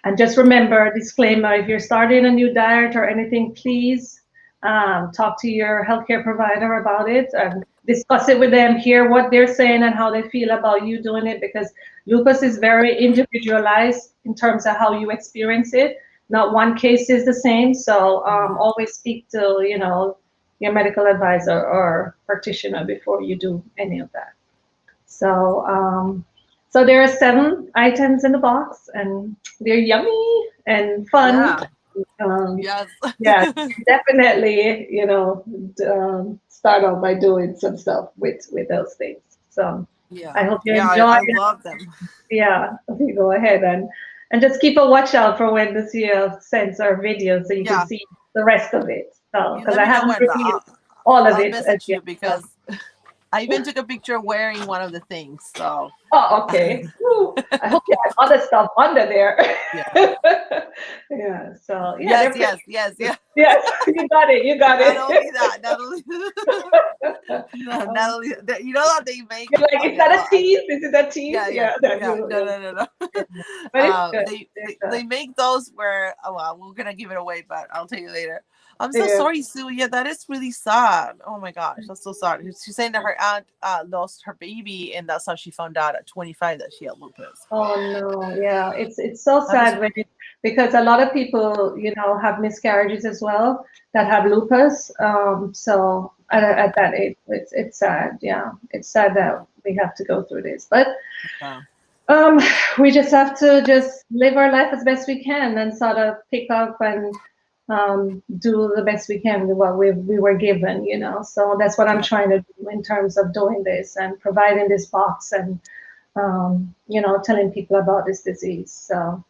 and just remember, disclaimer, if you're starting a new diet or anything, please talk to your healthcare provider about it and discuss it with them, hear what they're saying and how they feel about you doing it, because lupus is very individualized in terms of how you experience it. Not one case is the same, so always speak to, your medical advisor or practitioner before you do any of that. So, so there are 7 items in the box, and they're yummy and fun. Yeah. Um, Yes. yeah, definitely. Start out by doing some stuff with those things. So, Yeah. I hope you Yeah. enjoy I it. love them. Yeah, you go ahead and just keep a watch out for when this year sends our video so you can Yeah. see the rest of it. So, You because let I me know haven't when reviewed all of I'll it as message yet. you, because I even took a picture wearing one of the things. So Oh, okay. Woo. I hope you have other stuff under there. yeah. Yeah. So yeah, Yes, they're pretty. yes, yes, yeah. Yes, you got it. You got Not it. only that, not only not Um, only that, that they make. you're like, is Okay, that well, a tease? Is it a tease? yeah, yeah, Yeah, that yeah. you. No, no, no, Yeah. no. But it's good. They, It's they make those where, oh well, we're gonna give it away, but I'll tell you later. I'm so good. sorry, Sue. Yeah, that is really sad. Oh my gosh, that's so sad. She's saying that her aunt lost her baby, and that's how she found out at 25 that she had lupus. Oh no, yeah, it's so That is, sad because a lot of people, have miscarriages as well that have lupus. So at that age, it's sad. Yeah, it's sad that we have to go through this, but yeah, um, we just have to just live our life as best we can and sort of pick up and do the best we can with what we were given. So that's what I'm yeah. trying to do in terms of doing this and providing this box and telling people about this disease. So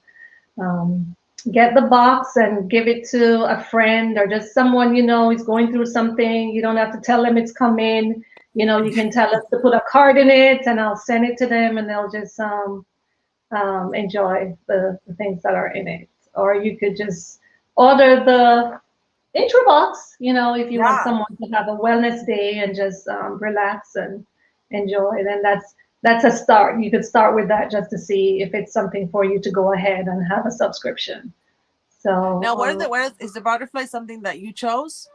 get the box and give it to a friend or just someone is going through something. You don't have to tell them it's coming. You can tell us to put a card in it, and I'll send it to them, and they'll just enjoy the things that are in it. Or you could just order the intro box, if you want Yeah. someone to have a wellness day and just relax and enjoy, then that's a start. You could start with that just to see if it's something for you to go ahead and have a subscription. So Now, is the butterfly something that you chose?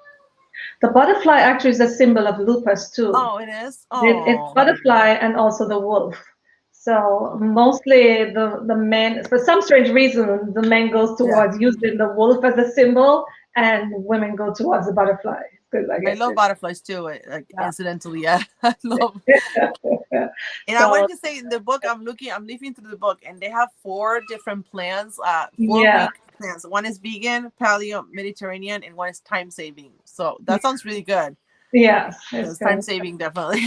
the butterfly actually is a symbol of lupus too. Oh, it is. It's Oh, butterfly and also the wolf. So mostly the men, for some strange reason, the men goes yeah. towards using the wolf as a symbol, and women go towards the butterfly. because I I get love to. butterflies too. Like Yeah. incidentally, yeah, I love. And I So wanted to say in the book, I'm leafing through the book, and they have 4 different plans, four yeah, week plans. One is vegan, paleo, Mediterranean, and one is time saving. So that sounds really good. yeah, it's Because time good. saving definitely.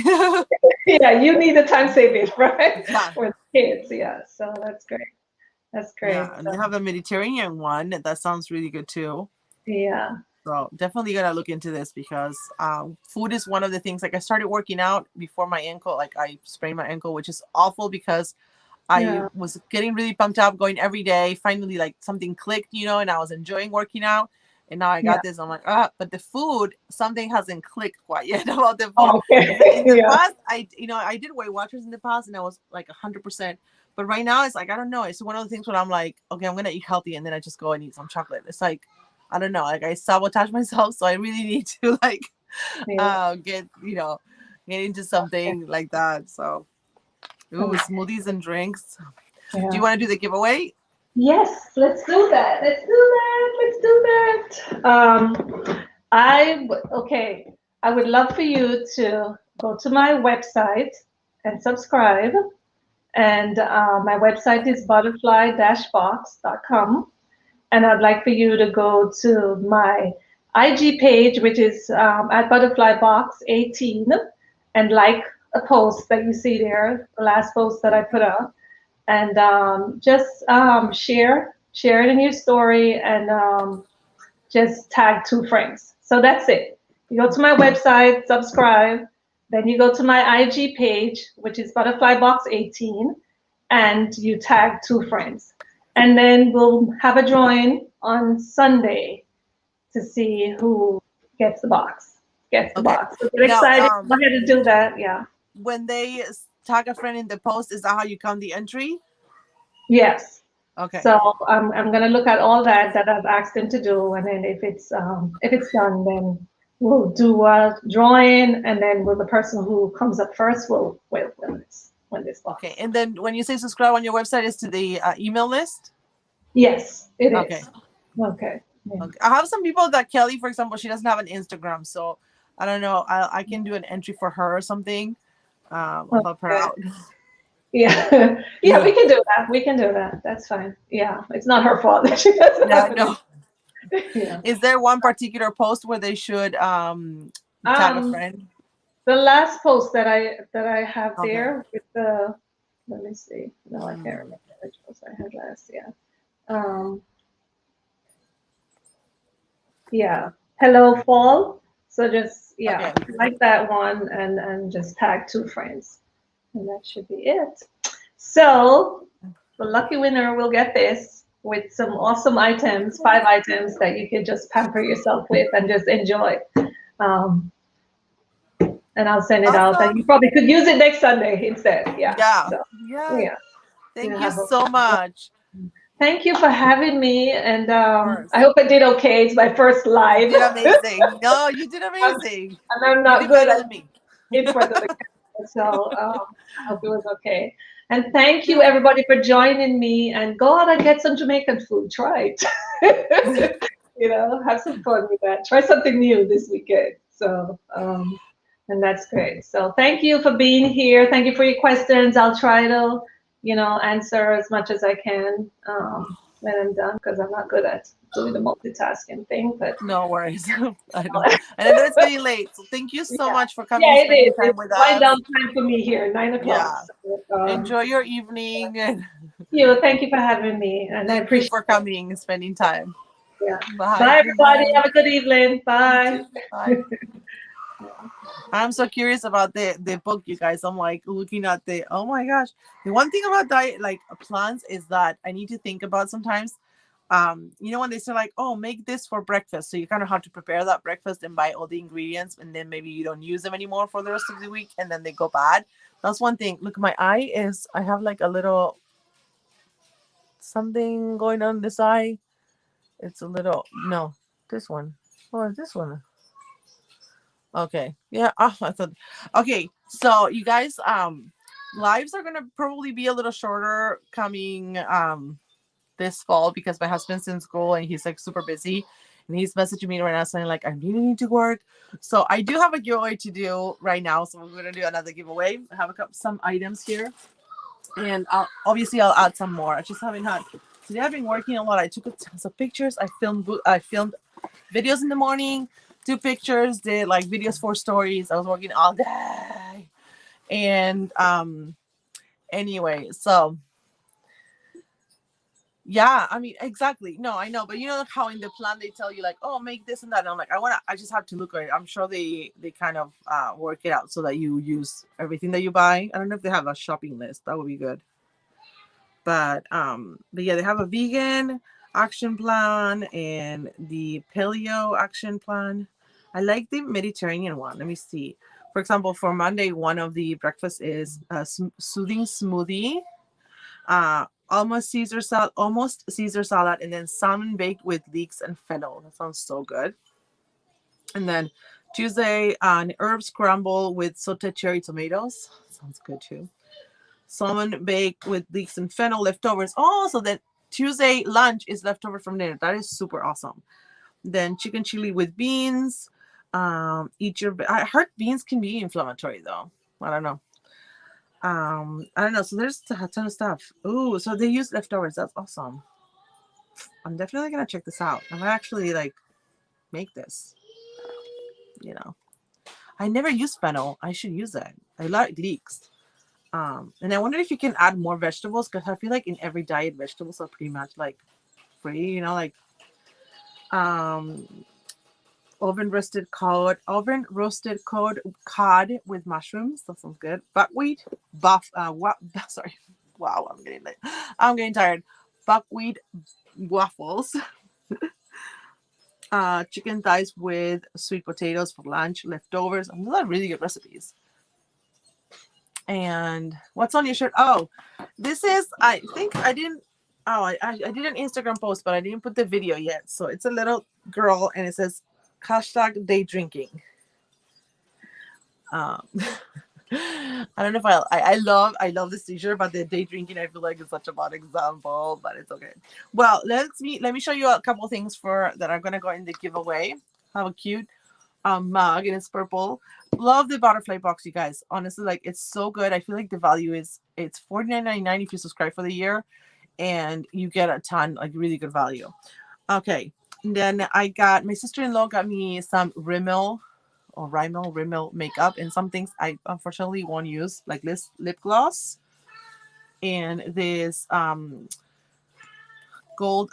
Yeah, you need a time saving, right? Yeah, With kids, yeah. So that's great. That's great. yeah, and they So, have a Mediterranean one that sounds really good too. yeah, So definitely gonna look into this because food is one of the things. Like I started working out before my ankle, like I sprained my ankle, which is awful because I yeah, was getting really pumped up, going every day. Finally, like something clicked, and I was enjoying working out. And now I yeah. got this. I'm like, but the food, something hasn't clicked quite yet about the food. Oh, okay. In the Yeah. past, I did Weight Watchers in the past, and I was like 100%. But right now, it's like I don't know. It's one of the things when I'm like, okay, I'm gonna eat healthy, and then I just go and eat some chocolate. It's like I don't know. Like I sabotage myself, so I really need to like Yeah. get get into something like that. So, ooh, Okay. smoothies and drinks. Do Yeah. you want to do the giveaway? Yes, let's do that. Let's do that. Let's do that. Okay. I would love for you to go to my website and subscribe. And my website is butterfly-box.com. And I'd like for you to go to my IG page, which is at butterflybox18, and like a post that you see there, the last post that I put up, and just share it in your story, and just tag 2 friends. So that's it. You go to my website, subscribe, then you go to my IG page, which is butterflybox18, and you tag 2 friends. And then we'll have a drawing on Sunday to see who gets the box. Gets the Okay. box. So get Now, excited. Go ahead and do that. Yeah. when they tag a friend in the post, is that how you count the entry? Yes. Okay. So I'm gonna look at all that I've asked him to do, and then if it's done, then we'll do a drawing, and then will the person who comes up first will win this Okay. box. And then when you say subscribe on your website, is to the email list? Yes, it Okay. is. Okay. Yeah. Okay. I have some people that Kelly, for example, she doesn't have an Instagram, so I don't know. I can do an entry for her or something. I'll help her Okay. out. Yeah. Yeah, Yeah. we can do that. We can do that. That's fine. Yeah, it's not her fault that she doesn't Yeah. have an No. Yeah. Is there one particular post where they should tag a Um, friend? the last post that I have Okay. there with the let me see. No, I can't Mm. remember which post I had last. Yeah. Um, yeah. Hello fall. So just yeah, Okay. like that one, and just tag 2 friends. And that should be it. So the lucky winner will get this with some awesome items, 5 items that you can just pamper yourself with and just enjoy. Um, and I'll send it out. And you Awesome. probably could use it next Sunday instead. Yeah. Yeah. So Yeah. yeah, you Thank you have a. so much. Thank you for having me, and Of I course. hope I did okay. It's my first You live, did amazing. No, you did and amazing. I'm You not did good better at than me. in front of the camera, so I hope it was okay. And thank you Yeah. everybody for joining me. And go out and get some Jamaican food. Try it. Have some fun with that. Try something new this weekend. So, and that's great. So thank you for being here. Thank you for your questions. I'll try to, answer as much as I can when I'm done, because I'm not good at doing the multitasking thing. But No worries. I know. And I know it's getting late. So thank you so yeah, much for coming yeah, and it spending is. time It's with wind us. down time for me here, 9 o'clock. Yeah. So, Enjoy your evening. And thank you for having me, and I thank you appreciate for it. coming and spending time. Yeah. Bye. Bye, Good everybody. night. Have a good evening. You Bye. too. Bye. I'm so curious about the book, you guys. I'm like looking at the oh my gosh. The one thing about diet like plants is that I need to think about sometimes. When they say like, oh, make this for breakfast. So you kind of have to prepare that breakfast and buy all the ingredients, and then maybe you don't use them anymore for the rest of the week, and then they go bad. That's one thing. Look, my eye is I have like a little something going on this eye. It's a little no, this one. Oh, this one. Okay. Yeah. Oh, I thought. Okay. So you guys, lives are gonna probably be a little shorter coming this fall because my husband's in school and he's like super busy, and he's messaging me right now saying like I really need to work. So I do have a giveaway to do right now. So we're gonna do another giveaway. I have some items here, and I'll add some more. I just haven't had. Today I've been working a lot. I took tons of pictures. I filmed videos in the morning, 2 pictures, did like videos 4 stories. I was working all day, and anyway, so yeah, I mean, exactly. No, I know, but you know like how in the plan they tell you like, oh, make this and that. And I'm like, I just have to look at it. I'm sure they kind of work it out so that you use everything that you buy. I don't know if they have a shopping list. That would be good. But yeah, they have a vegan action plan and the paleo action plan. I like the Mediterranean one. Let me see. For example, for Monday, one of the breakfast is a soothing smoothie, almost Caesar salad, and then salmon baked with leeks and fennel. That sounds so good. And then Tuesday, an herb scramble with sauteed cherry tomatoes. Sounds good too. Salmon baked with leeks and fennel leftovers. Oh, so then Tuesday lunch is leftover from dinner. That is super awesome. Then chicken chili with beans. I heard beans can be inflammatory though. I don't know. I don't know. So there's a ton of stuff. Ooh, so they use leftovers. That's awesome. I'm definitely gonna check this out. I might actually like make this. You know, I never use fennel. I should use that. I like leeks. And I wonder if you can add more vegetables because I feel like in every diet vegetables are pretty much like free. You know, like um oven roasted cod with mushrooms. That sounds good. Buckwheat sorry. Wow, I'm getting tired. Buckwheat waffles. Chicken thighs with sweet potatoes for lunch, leftovers. And those are really good recipes. And what's on your shirt? Oh, this is, I think I didn't, oh, I did an Instagram post, but I didn't put the video yet. So it's a little girl and it says hashtag day drinking. I don't know if I love this t-shirt, but the day drinking I feel like is such a bad example, but it's okay. Well, let me show you a couple things that are gonna go in the giveaway. Have a cute mug and it's purple. Love the butterfly box, you guys. Honestly, like it's so good. I feel like the value it's $49.99 if you subscribe for the year, and you get a ton, like really good value. Okay, and then my sister-in-law got me some Rimmel makeup, and some things I unfortunately won't use, like this lip gloss and this gold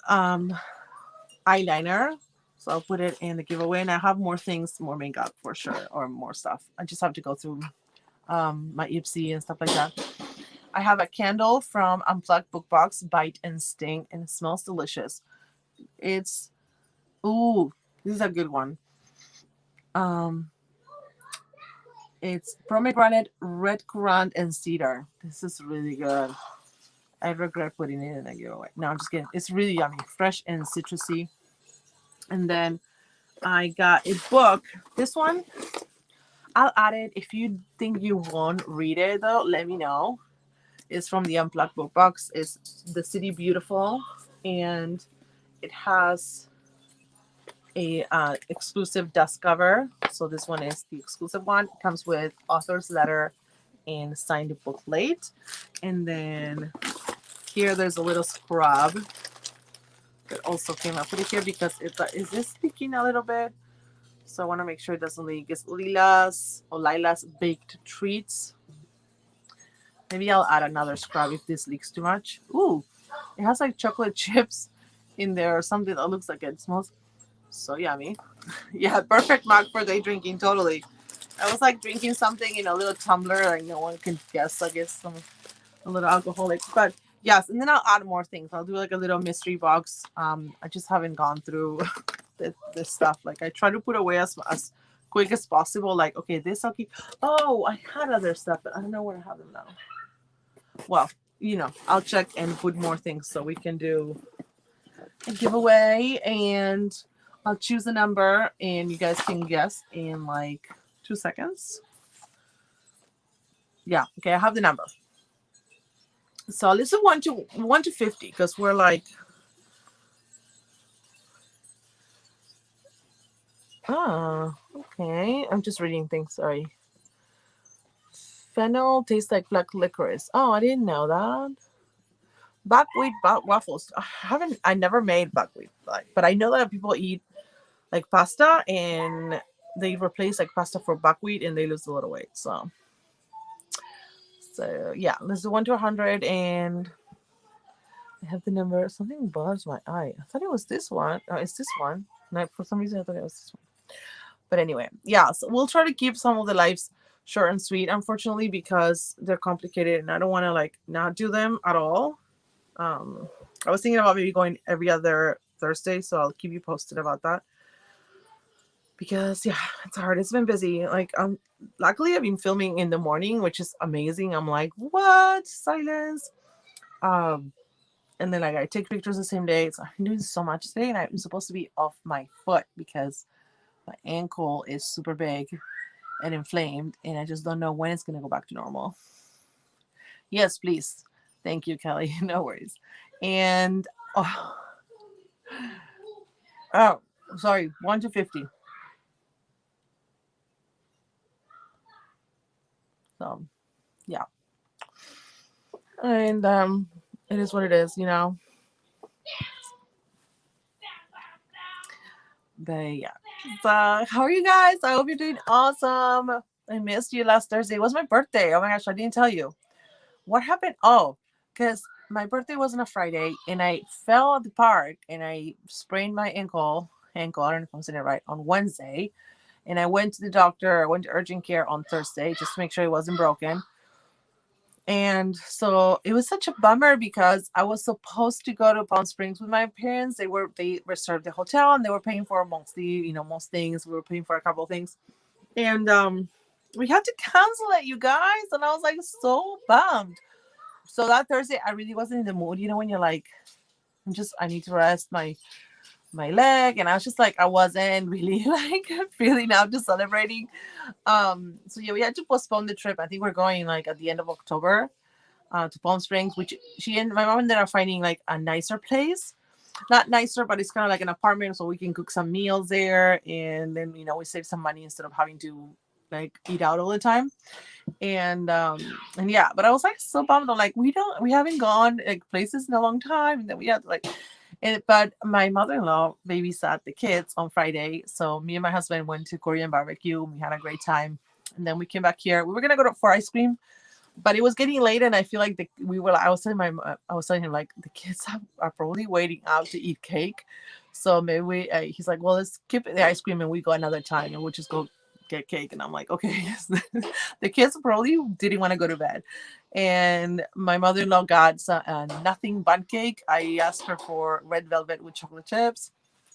eyeliner. So I'll put it in the giveaway, and I have more things, more makeup for sure, or more stuff. I just have to go through my Ipsy and stuff like that. I have a candle from Unplugged Book Box, Bite and Sting, and it smells delicious. This is a good one. It's pomegranate, red currant, and cedar. This is really good. I regret putting it in a giveaway. No, I'm just kidding. It's really yummy, fresh and citrusy. And then I got a book. This one, I'll add it. If you think you won't read it, though, let me know. It's from the Unplugged Book Box. It's The City Beautiful, and it has a exclusive dust cover. So this one is the exclusive one. It comes with author's letter and signed booklet. And then here there's a little scrub that also came. I put it here because is this leaking a little bit? So I want to make sure it doesn't leak. It's Lila's Baked Treats. Maybe I'll add another scrub if this leaks too much. Ooh, it has like chocolate chips in there or something that looks like it smells so yummy. Yeah, perfect mug for day drinking, totally. I was like drinking something in a little tumbler, like no one can guess, I guess, a little alcoholic. But yes, and then I'll add more things. I'll do like a little mystery box. I just haven't gone through this stuff. Like I try to put away as quick as possible. Like, okay, this I'll keep. Oh, I had other stuff, but I don't know where I have them now. Well, I'll check and put more things so we can do a giveaway, and I'll choose a number and you guys can guess in like 2 seconds. Yeah, okay, I have the number. So let's do 1 to 50 because we're like Ah, okay. I'm just reading things. Sorry. Fennel tastes like black licorice. Oh, I didn't know that. Buckwheat waffles. I never made buckwheat, like, but I know that people eat like pasta and they replace like pasta for buckwheat and they lose a little weight. So yeah, let's do 1 to 100 and I have the number. Something bugs my eye. I thought it was this one. Oh, it's this one. No, for some reason I thought it was this one. But anyway, yeah, so we'll try to keep some of the lives short and sweet, unfortunately, because they're complicated and I don't want to like not do them at all. I was thinking about maybe going every other Thursday, so I'll keep you posted about that. Because yeah, it's hard. It's been busy. Like luckily I've been filming in the morning, which is amazing. I'm like, what? Silence. Um and then like I take pictures the same day. So I'm doing so much today and I'm supposed to be off my foot because my ankle is super big and inflamed and I just don't know when it's gonna go back to normal. Yes, please. Thank you, Kelly. No worries. And oh, oh sorry, 1 to 50. So yeah. And it is what it is, you know. But yeah. So how are you guys? I hope you're doing awesome. I missed you last Thursday. It was my birthday. Oh my gosh, I didn't tell you. What happened? Oh, because my birthday was on a Friday and I fell at the park and I sprained my ankle, I don't know if I'm saying it right, on Wednesday. And I went to the doctor, I went to urgent care on Thursday just to make sure it wasn't broken. And so it was such a bummer because I was supposed to go to Palm Springs with my parents. They reserved the hotel and they were paying for most things. We were paying for a couple of things. And we had to cancel it, you guys. And I was like so bummed. So that Thursday I really wasn't in the mood, when you're like, I need to rest my leg. And I was just like, I wasn't really like feeling out to celebrating. So yeah, we had to postpone the trip. I think we're going like at the end of October to Palm Springs, which my mom ended up finding like a nicer place. Not nicer, but it's kind of like an apartment, so we can cook some meals there, and then we save some money instead of having to like eat out all the time. And yeah, but I was like so bummed. I'm like, we haven't gone like places in a long time, and then we had like. But my mother-in-law babysat the kids on Friday, so me and my husband went to Korean barbecue. We had a great time, and then we came back here. We were gonna go for ice cream, but it was getting late, and I feel like I was telling him like the kids are probably waiting out to eat cake, so maybe he's like, well, let's skip the ice cream and we go another time, and we'll just go get cake. And I'm like, okay. The kids probably didn't want to go to bed, and my mother-in-law got nothing bun cake. I asked her for red velvet with chocolate chips.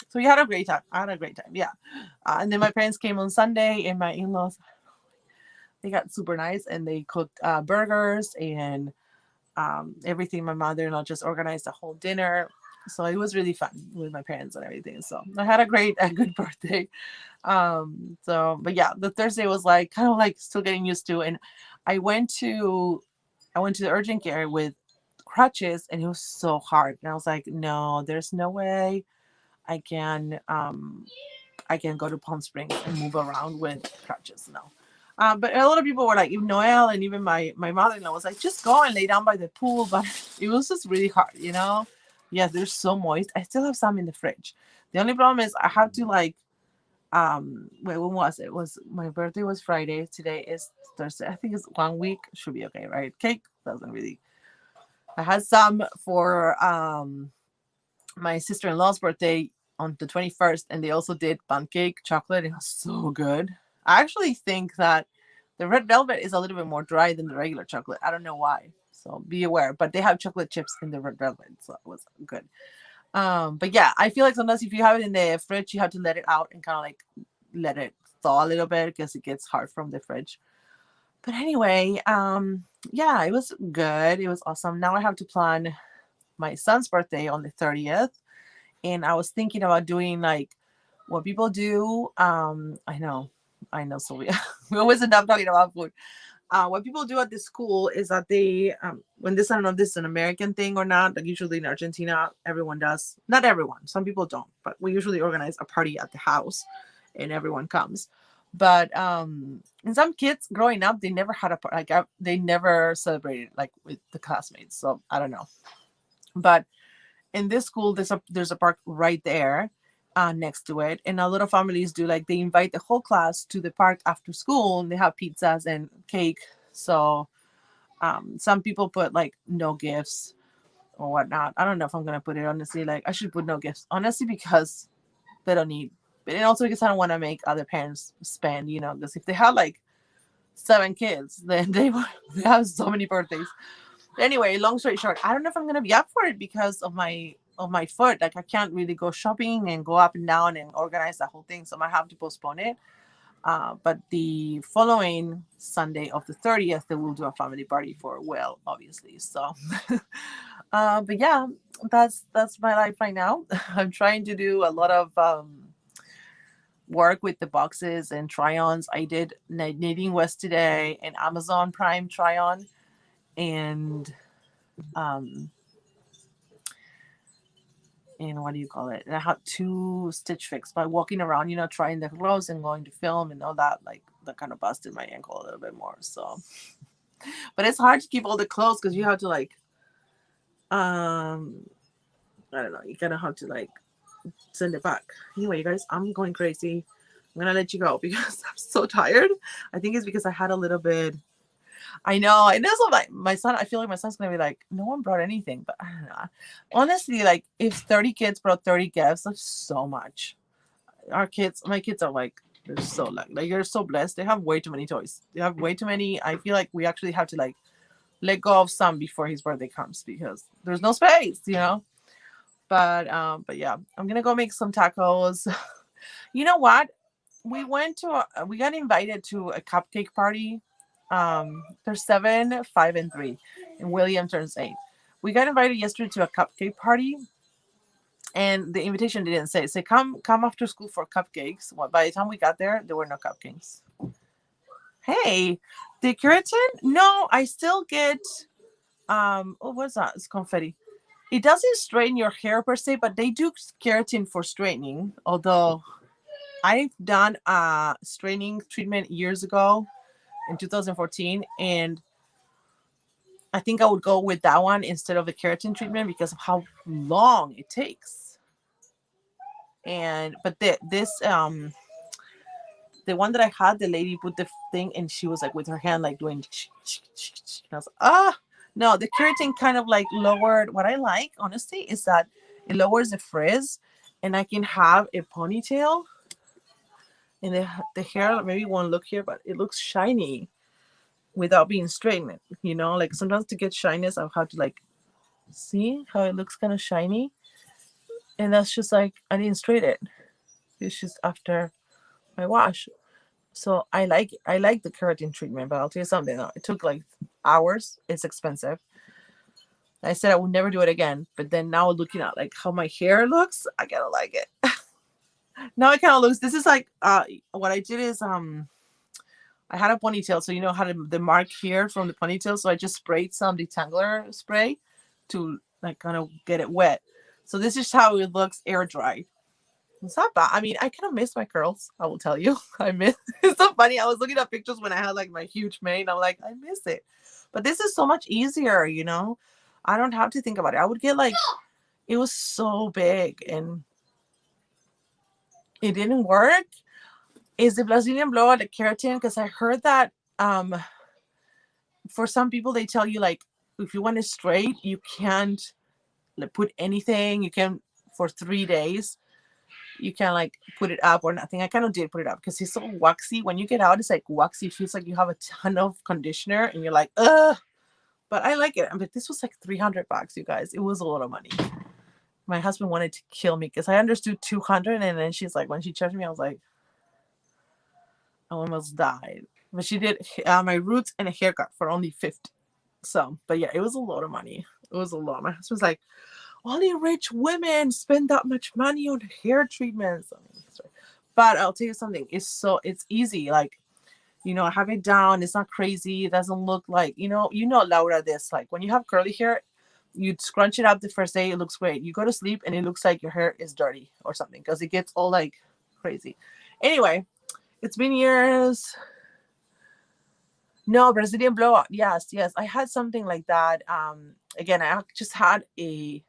So we had a great time. I had a great time, yeah. And then my parents came on Sunday, and my in-laws, they got super nice and they cooked burgers and everything. My mother-in-law just organized a whole dinner, so it was really fun with my parents and everything. So I had a good birthday. But yeah, the Thursday was like kind of like still getting used to. And I went to the urgent care with crutches, and it was so hard. And I was like, no, there's no way I can go to Palm Springs and move around with crutches. No. But a lot of people were like, even Noel and even my mother-in-law was like, just go and lay down by the pool. But it was just really hard. Yeah, they're so moist. I still have some in the fridge. The only problem is I have to like, wait, when was it? My birthday was Friday. Today is Thursday. I think it's 1 week. Should be okay, right? Cake doesn't really. I had some for my sister-in-law's birthday on the 21st, and they also did pancake chocolate. It was so good. I actually think that the red velvet is a little bit more dry than the regular chocolate. I don't know why, so be aware. But they have chocolate chips in the red velvet, so it was good. But yeah, I feel like sometimes if you have it in the fridge, you have to let it out and kind of like let it thaw a little bit because it gets hard from the fridge. But anyway, yeah, it was good. It was awesome. Now I have to plan my son's birthday on the 30th, and I was thinking about doing like what people do. I know, Sylvia. We always end up talking about food. What people do at this school is that they, I don't know if this is an American thing or not, like usually in Argentina, everyone does. Not everyone. Some people don't, but we usually organize a party at the house. and everyone comes. But and some kids growing up, they never had a they never celebrated like with the classmates. So I don't know. But in this school, there's a park right there, next to it, and a lot of families do like they invite the whole class to the park after school, and they have pizzas and cake. So some people put like no gifts or whatnot. I don't know if I'm gonna put it, honestly. Like I should put no gifts, honestly, because they don't need. And also because I don't want to make other parents spend, because if they have like 7 kids, then they have so many birthdays. Anyway, long story short, I don't know if I'm gonna be up for it because of my foot. Like I can't really go shopping and go up and down and organize the whole thing, so I might have to postpone it. But the following Sunday of the 30th, they will do a family party for Will, obviously. So, but yeah, that's my life right now. I'm trying to do a lot of work with the boxes and try-ons. I did Knitting West today and Amazon Prime try-on, and um and what do you call it? And I had 2 Stitch Fix by walking around, trying the clothes and going to film and all that. Like that kind of busted my ankle a little bit more. So, but it's hard to keep all the clothes because you have to like, I don't know, you kind of have to like send it back. Anyway, you guys, I'm going crazy. I'm gonna let you go because I'm so tired. I think it's because I had a little bit. I know, and also my son. I feel like my son's gonna be like, no one brought anything, but I don't know. Honestly, like if 30 kids brought 30 gifts, that's so much. My kids are like, they're so like you're so blessed. They have way too many toys. They have way too many. I feel like we actually have to like let go of some before his birthday comes because there's no space. But yeah, I'm gonna go make some tacos. You know what? We got invited to a cupcake party. There's 7, 5, and 3, and William turns 8. We got invited yesterday to a cupcake party, and the invitation didn't say come after school for cupcakes. Well, by the time we got there were no cupcakes. Hey, the keratin? No, I still get what's that? It's confetti. It doesn't straighten your hair per se, but they do keratin for straightening. Although I've done a straightening treatment years ago in 2014, and I think I would go with that one instead of the keratin treatment because of how long it takes. And but the one that I had, the lady put the thing and she was like with her hand like doing and I was like, no, the keratin kind of like lowered. What I like honestly is that it lowers the frizz and I can have a ponytail and the hair maybe won't look here, but it looks shiny without being straightened. Like sometimes to get shyness I'll have to like see how it looks kind of shiny, and that's just like I didn't straighten it. It's just after my wash. So I like the keratin treatment, but I'll tell you something. It took like hours. It's expensive. I said I would never do it again, but then now looking at like how my hair looks, I kind of like it. Now it kind of looks. This is like what I did is I had a ponytail, so how the mark here from the ponytail. So I just sprayed some detangler spray to like kind of get it wet. So this is how it looks air dried. It's not bad. I mean, I kind of miss my curls. I will tell you, I miss. It's so funny. I was looking at pictures when I had like my huge mane. I'm like, I miss it. But this is so much easier. I don't have to think about it. I would get like, it was so big and it didn't work. Is the Brazilian blowout the keratin? Because I heard that for some people they tell you like if you want it straight, you can't like, put anything. You can for 3 days. You can like put it up or nothing. I kind of did put it up because it's so waxy. When you get out, it's like waxy. It feels like you have a ton of conditioner and you're like, ugh. But I like it. But this was like $300, you guys. It was a lot of money. My husband wanted to kill me because I understood 200, and then she's like, when she charged me, I was like, I almost died. But she did my roots and a haircut for only 50. So, but yeah, it was a lot of money. It was a lot. My husband's like, only rich women spend that much money on hair treatments. But I'll tell you something. It's easy. Like, I have it down. It's not crazy. It doesn't look like, Laura, this, like when you have curly hair, you scrunch it up the first day. It looks great. You go to sleep and it looks like your hair is dirty or something because it gets all like crazy. Anyway, it's been years. No, Brazilian blowout. Yes, yes. I had something like that. Again, I just had a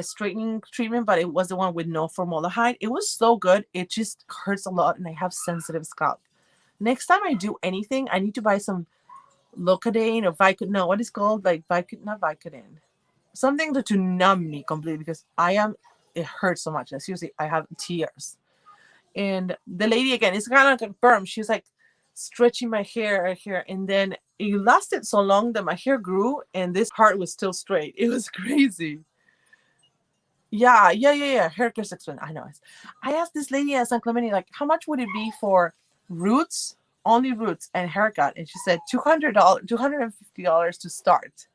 straightening treatment, but it was the one with no formaldehyde. It was so good. It just hurts a lot, and I have sensitive scalp. Next time I do anything, I need to buy some Locadyne or Vicodin. No, what is called like Vicodin, not Vicodin. Something to numb me completely because I am. It hurts so much. And seriously, I have tears. And the lady again, it's kind of confirmed. She's like stretching my hair here, and then it lasted so long that my hair grew, and this part was still straight. It was crazy. Yeah. Haircare 6 I know. I asked this lady at San Clemente, like, how much would it be for roots, only roots and haircut? And she said $200, $250 to start.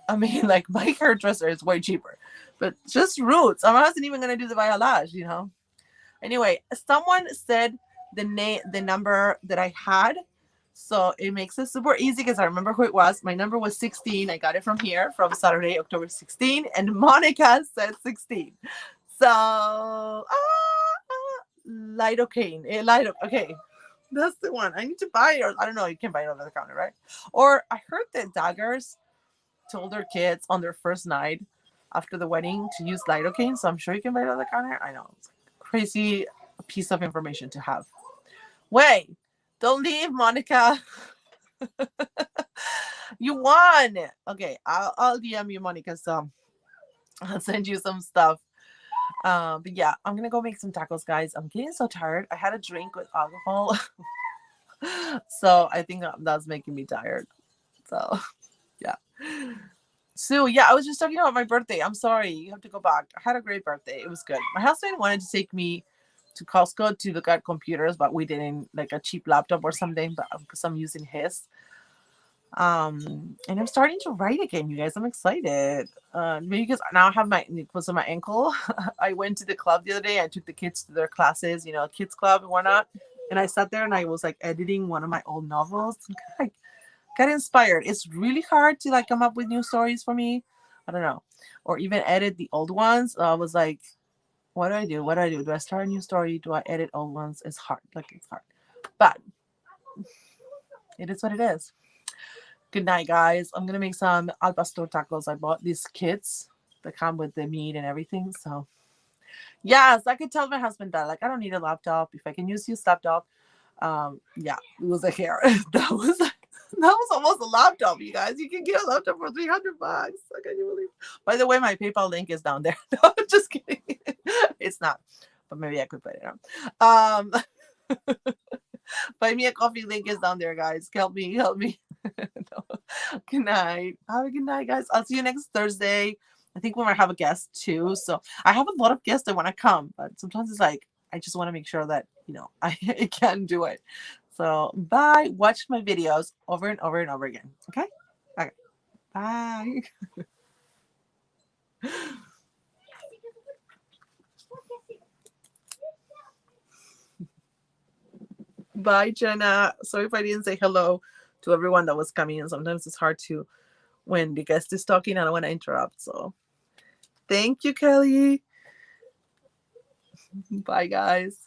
I mean, like my hairdresser is way cheaper, but just roots. I wasn't even gonna do the balayage, you know. Anyway, someone said the number that I had, so it makes it super easy because I remember who it was. My number was 16. I got it from here from Saturday, October 16, and Monica said 16. So lidocaine, okay, that's the one. I need to buy it, or I don't know. You can buy it over the counter, right? Or I heard that daggers told their kids on their first night after the wedding to use lidocaine, so I'm sure you can buy it on the counter. I know, it's crazy piece of information to have. Wait, don't leave, Monica. You won. Okay, I'll DM you, Monica. So I'll send you some stuff. But yeah, I'm gonna go make some tacos, guys. I'm getting so tired. I had a drink with alcohol, so I think that's making me tired. So yeah. So yeah, I was just talking about my birthday. I'm sorry, you have to go back. I had a great birthday. It was good. My husband wanted to take me to Costco to look at computers, but we didn't, like a cheap laptop or something, but because I'm using his. And I'm starting to write again, you guys. I'm excited. Maybe because now I have my because of my ankle. I went to the club the other day. I took the kids to their classes, you know, kids club and whatnot. And I sat there and I was like editing one of my old novels. I got inspired. It's really hard to like come up with new stories for me. I don't know, or even edit the old ones. I was like, what do I do? What do I do? Do I start a new story? Do I edit old ones? It's hard. Like it's hard, but it is what it is. Good night, guys. I'm gonna make some al pastor tacos. I bought these kits that come with the meat and everything. So yes, I could tell my husband that. Like, I don't need a laptop. If I can use his laptop, yeah, it was a hair. That was almost a laptop, you guys. You can get a laptop for $300. Can you believe? By the way, my PayPal link is down there. No, I'm just kidding. It's not, but maybe I could put it on. Buy me a coffee link is down there, guys. Help me. No. Good night. Have a good night, guys. I'll see you next Thursday. I think we might have a guest too. So I have a lot of guests that want to come, but sometimes it's like I just want to make sure that I can do it. So bye. Watch my videos over and over and over again. Okay. Okay. Bye. Bye, Jenna. Sorry if I didn't say hello to everyone that was coming in. Sometimes it's hard to when the guest is talking. I don't want to interrupt. So thank you, Kelly. Bye, guys.